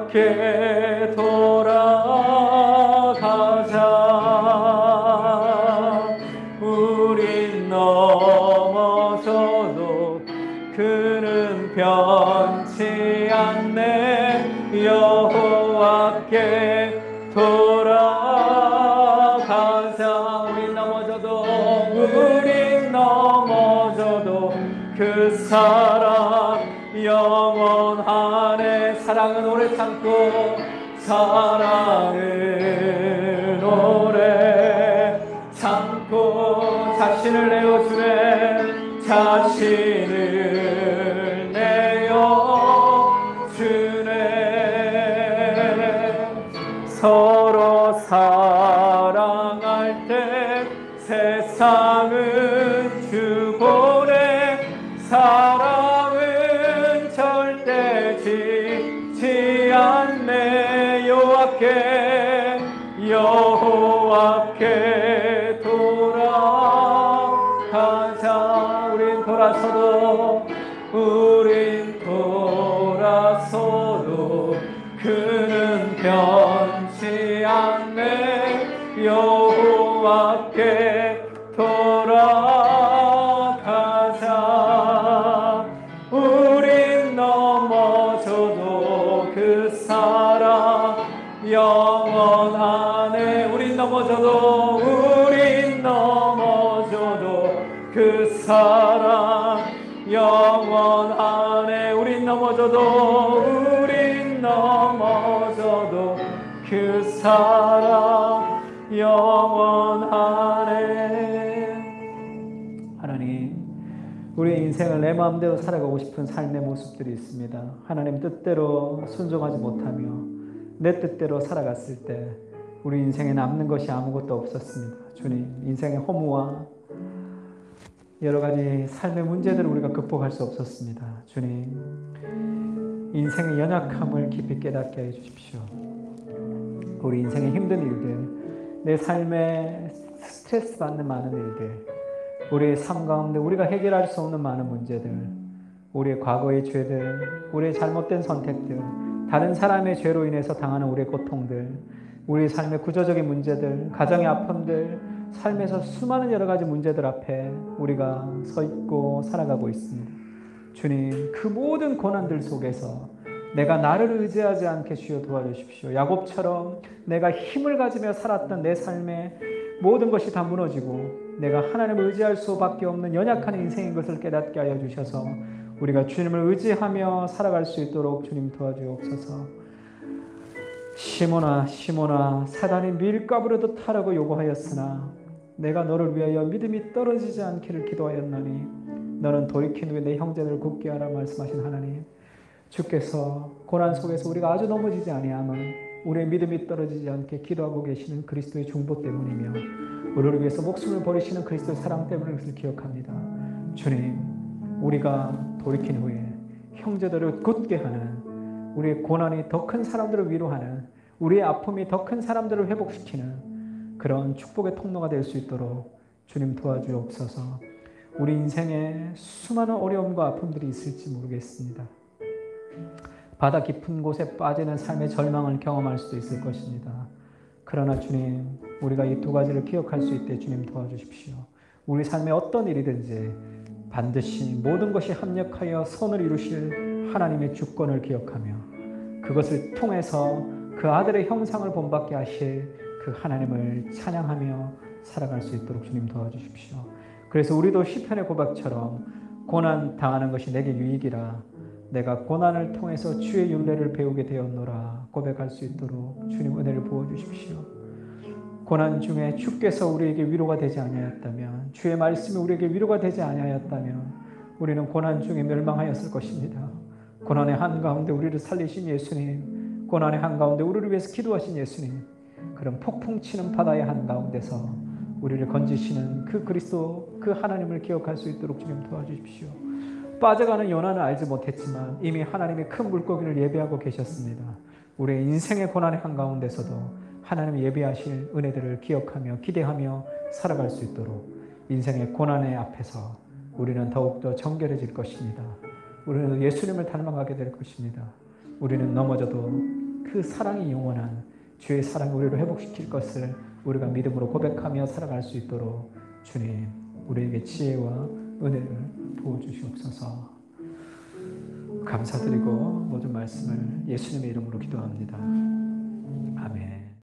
여호와께 돌아가자. 우린 넘어져도 그는 변치 않네. 여호와께 돌아가자. 우린 넘어져도 그 사랑 영원하네. 사랑은 오래 참고 사랑은 오래 참고 자신을 내어주네. 자신을 내어주네. 서로 사랑할 때 세상은 주보내. 사랑은 절대 지지 않네. 여호와께 돌아가자. 우린 돌아서도 그는 변치 않네. 여호와께 돌아가자. 우린 넘어져도 그 사랑 영원하네. 우린 넘어져도 그 사랑 영원하네. 우린 넘어져도 그 사랑 영원하네. 하나님, 우리의 인생을 내 마음대로 살아가고 싶은 삶의 모습들이 있습니다. 하나님 뜻대로 순종하지 못하며 내 뜻대로 살아갔을 때 우리 인생에 남는 것이 아무것도 없었습니다. 주님, 인생의 허무와 여러 가지 삶의 문제들을 우리가 극복할 수 없었습니다. 주님, 인생의 연약함을 깊이 깨닫게 해 주십시오. 우리 인생의 힘든 일들, 내 삶에 스트레스 받는 많은 일들, 우리의 삶 가운데 우리가 해결할 수 없는 많은 문제들, 우리의 과거의 죄들, 우리의 잘못된 선택들, 다른 사람의 죄로 인해서 당하는 우리의 고통들, 우리 삶의 구조적인 문제들, 가정의 아픔들, 삶에서 수많은 여러 가지 문제들 앞에 우리가 서 있고 살아가고 있습니다. 주님, 그 모든 고난들 속에서 내가 나를 의지하지 않게 주여 도와주십시오. 야곱처럼 내가 힘을 가지며 살았던 내 삶의 모든 것이 다 무너지고 내가 하나님을 의지할 수밖에 없는 연약한 인생인 것을 깨닫게 하여 주셔서 우리가 주님을 의지하며 살아갈 수 있도록 주님 도와주옵소서. 시몬아, 사단이 밀가부르듯 타라고 요구하였으나 내가 너를 위하여 믿음이 떨어지지 않기를 기도하였나니 너는 돌이킨 후에 내 형제들을 굳게 하라 말씀하신 하나님, 주께서 고난 속에서 우리가 아주 넘어지지 아니함은 우리의 믿음이 떨어지지 않게 기도하고 계시는 그리스도의 중보 때문이며 우리를 위해서 목숨을 버리시는 그리스도의 사랑 때문에 그것을 기억합니다. 주님, 우리가 돌이킨 후에 형제들을 굳게 하는, 우리의 고난이 더 큰 사람들을 위로하는, 우리의 아픔이 더 큰 사람들을 회복시키는 그런 축복의 통로가 될 수 있도록 주님 도와주옵소서. 우리 인생에 수많은 어려움과 아픔들이 있을지 모르겠습니다. 바다 깊은 곳에 빠지는 삶의 절망을 경험할 수도 있을 것입니다. 그러나 주님, 우리가 이 두 가지를 기억할 수 있게 주님 도와주십시오. 우리 삶에 어떤 일이든지 반드시 모든 것이 합력하여 선을 이루실 하나님의 주권을 기억하며 그것을 통해서 그 아들의 형상을 본받게 하실 그 하나님을 찬양하며 살아갈 수 있도록 주님 도와주십시오. 그래서 우리도 시편의 고백처럼 고난 당하는 것이 내게 유익이라 내가 고난을 통해서 주의 율례를 배우게 되었노라 고백할 수 있도록 주님 은혜를 부어주십시오. 고난 중에 주께서 우리에게 위로가 되지 아니하였다면, 주의 말씀이 우리에게 위로가 되지 아니하였다면 우리는 고난 중에 멸망하였을 것입니다. 고난의 한가운데 우리를 살리신 예수님, 고난의 한가운데 우리를 위해서 기도하신 예수님, 그런 폭풍 치는 바다의 한가운데서 우리를 건지시는 그 그리스도, 그 하나님을 기억할 수 있도록 주님 도와주십시오. 빠져가는 요나는 알지 못했지만 이미 하나님이 큰 물고기를 예배하고 계셨습니다. 우리의 인생의 고난의 한가운데서도 하나님이 예배하실 은혜들을 기억하며 기대하며 살아갈 수 있도록 인생의 고난의 앞에서 우리는 더욱더 정결해질 것입니다. 우리는 예수님을 닮아가게 될 것입니다. 우리는 넘어져도 그 사랑이 영원한 주의 사랑이 우리를 회복시킬 것을 우리가 믿음으로 고백하며 살아갈 수 있도록 주님, 우리에게 지혜와 은혜를 부어주시옵소서. 감사드리고 모든 말씀을 예수님의 이름으로 기도합니다.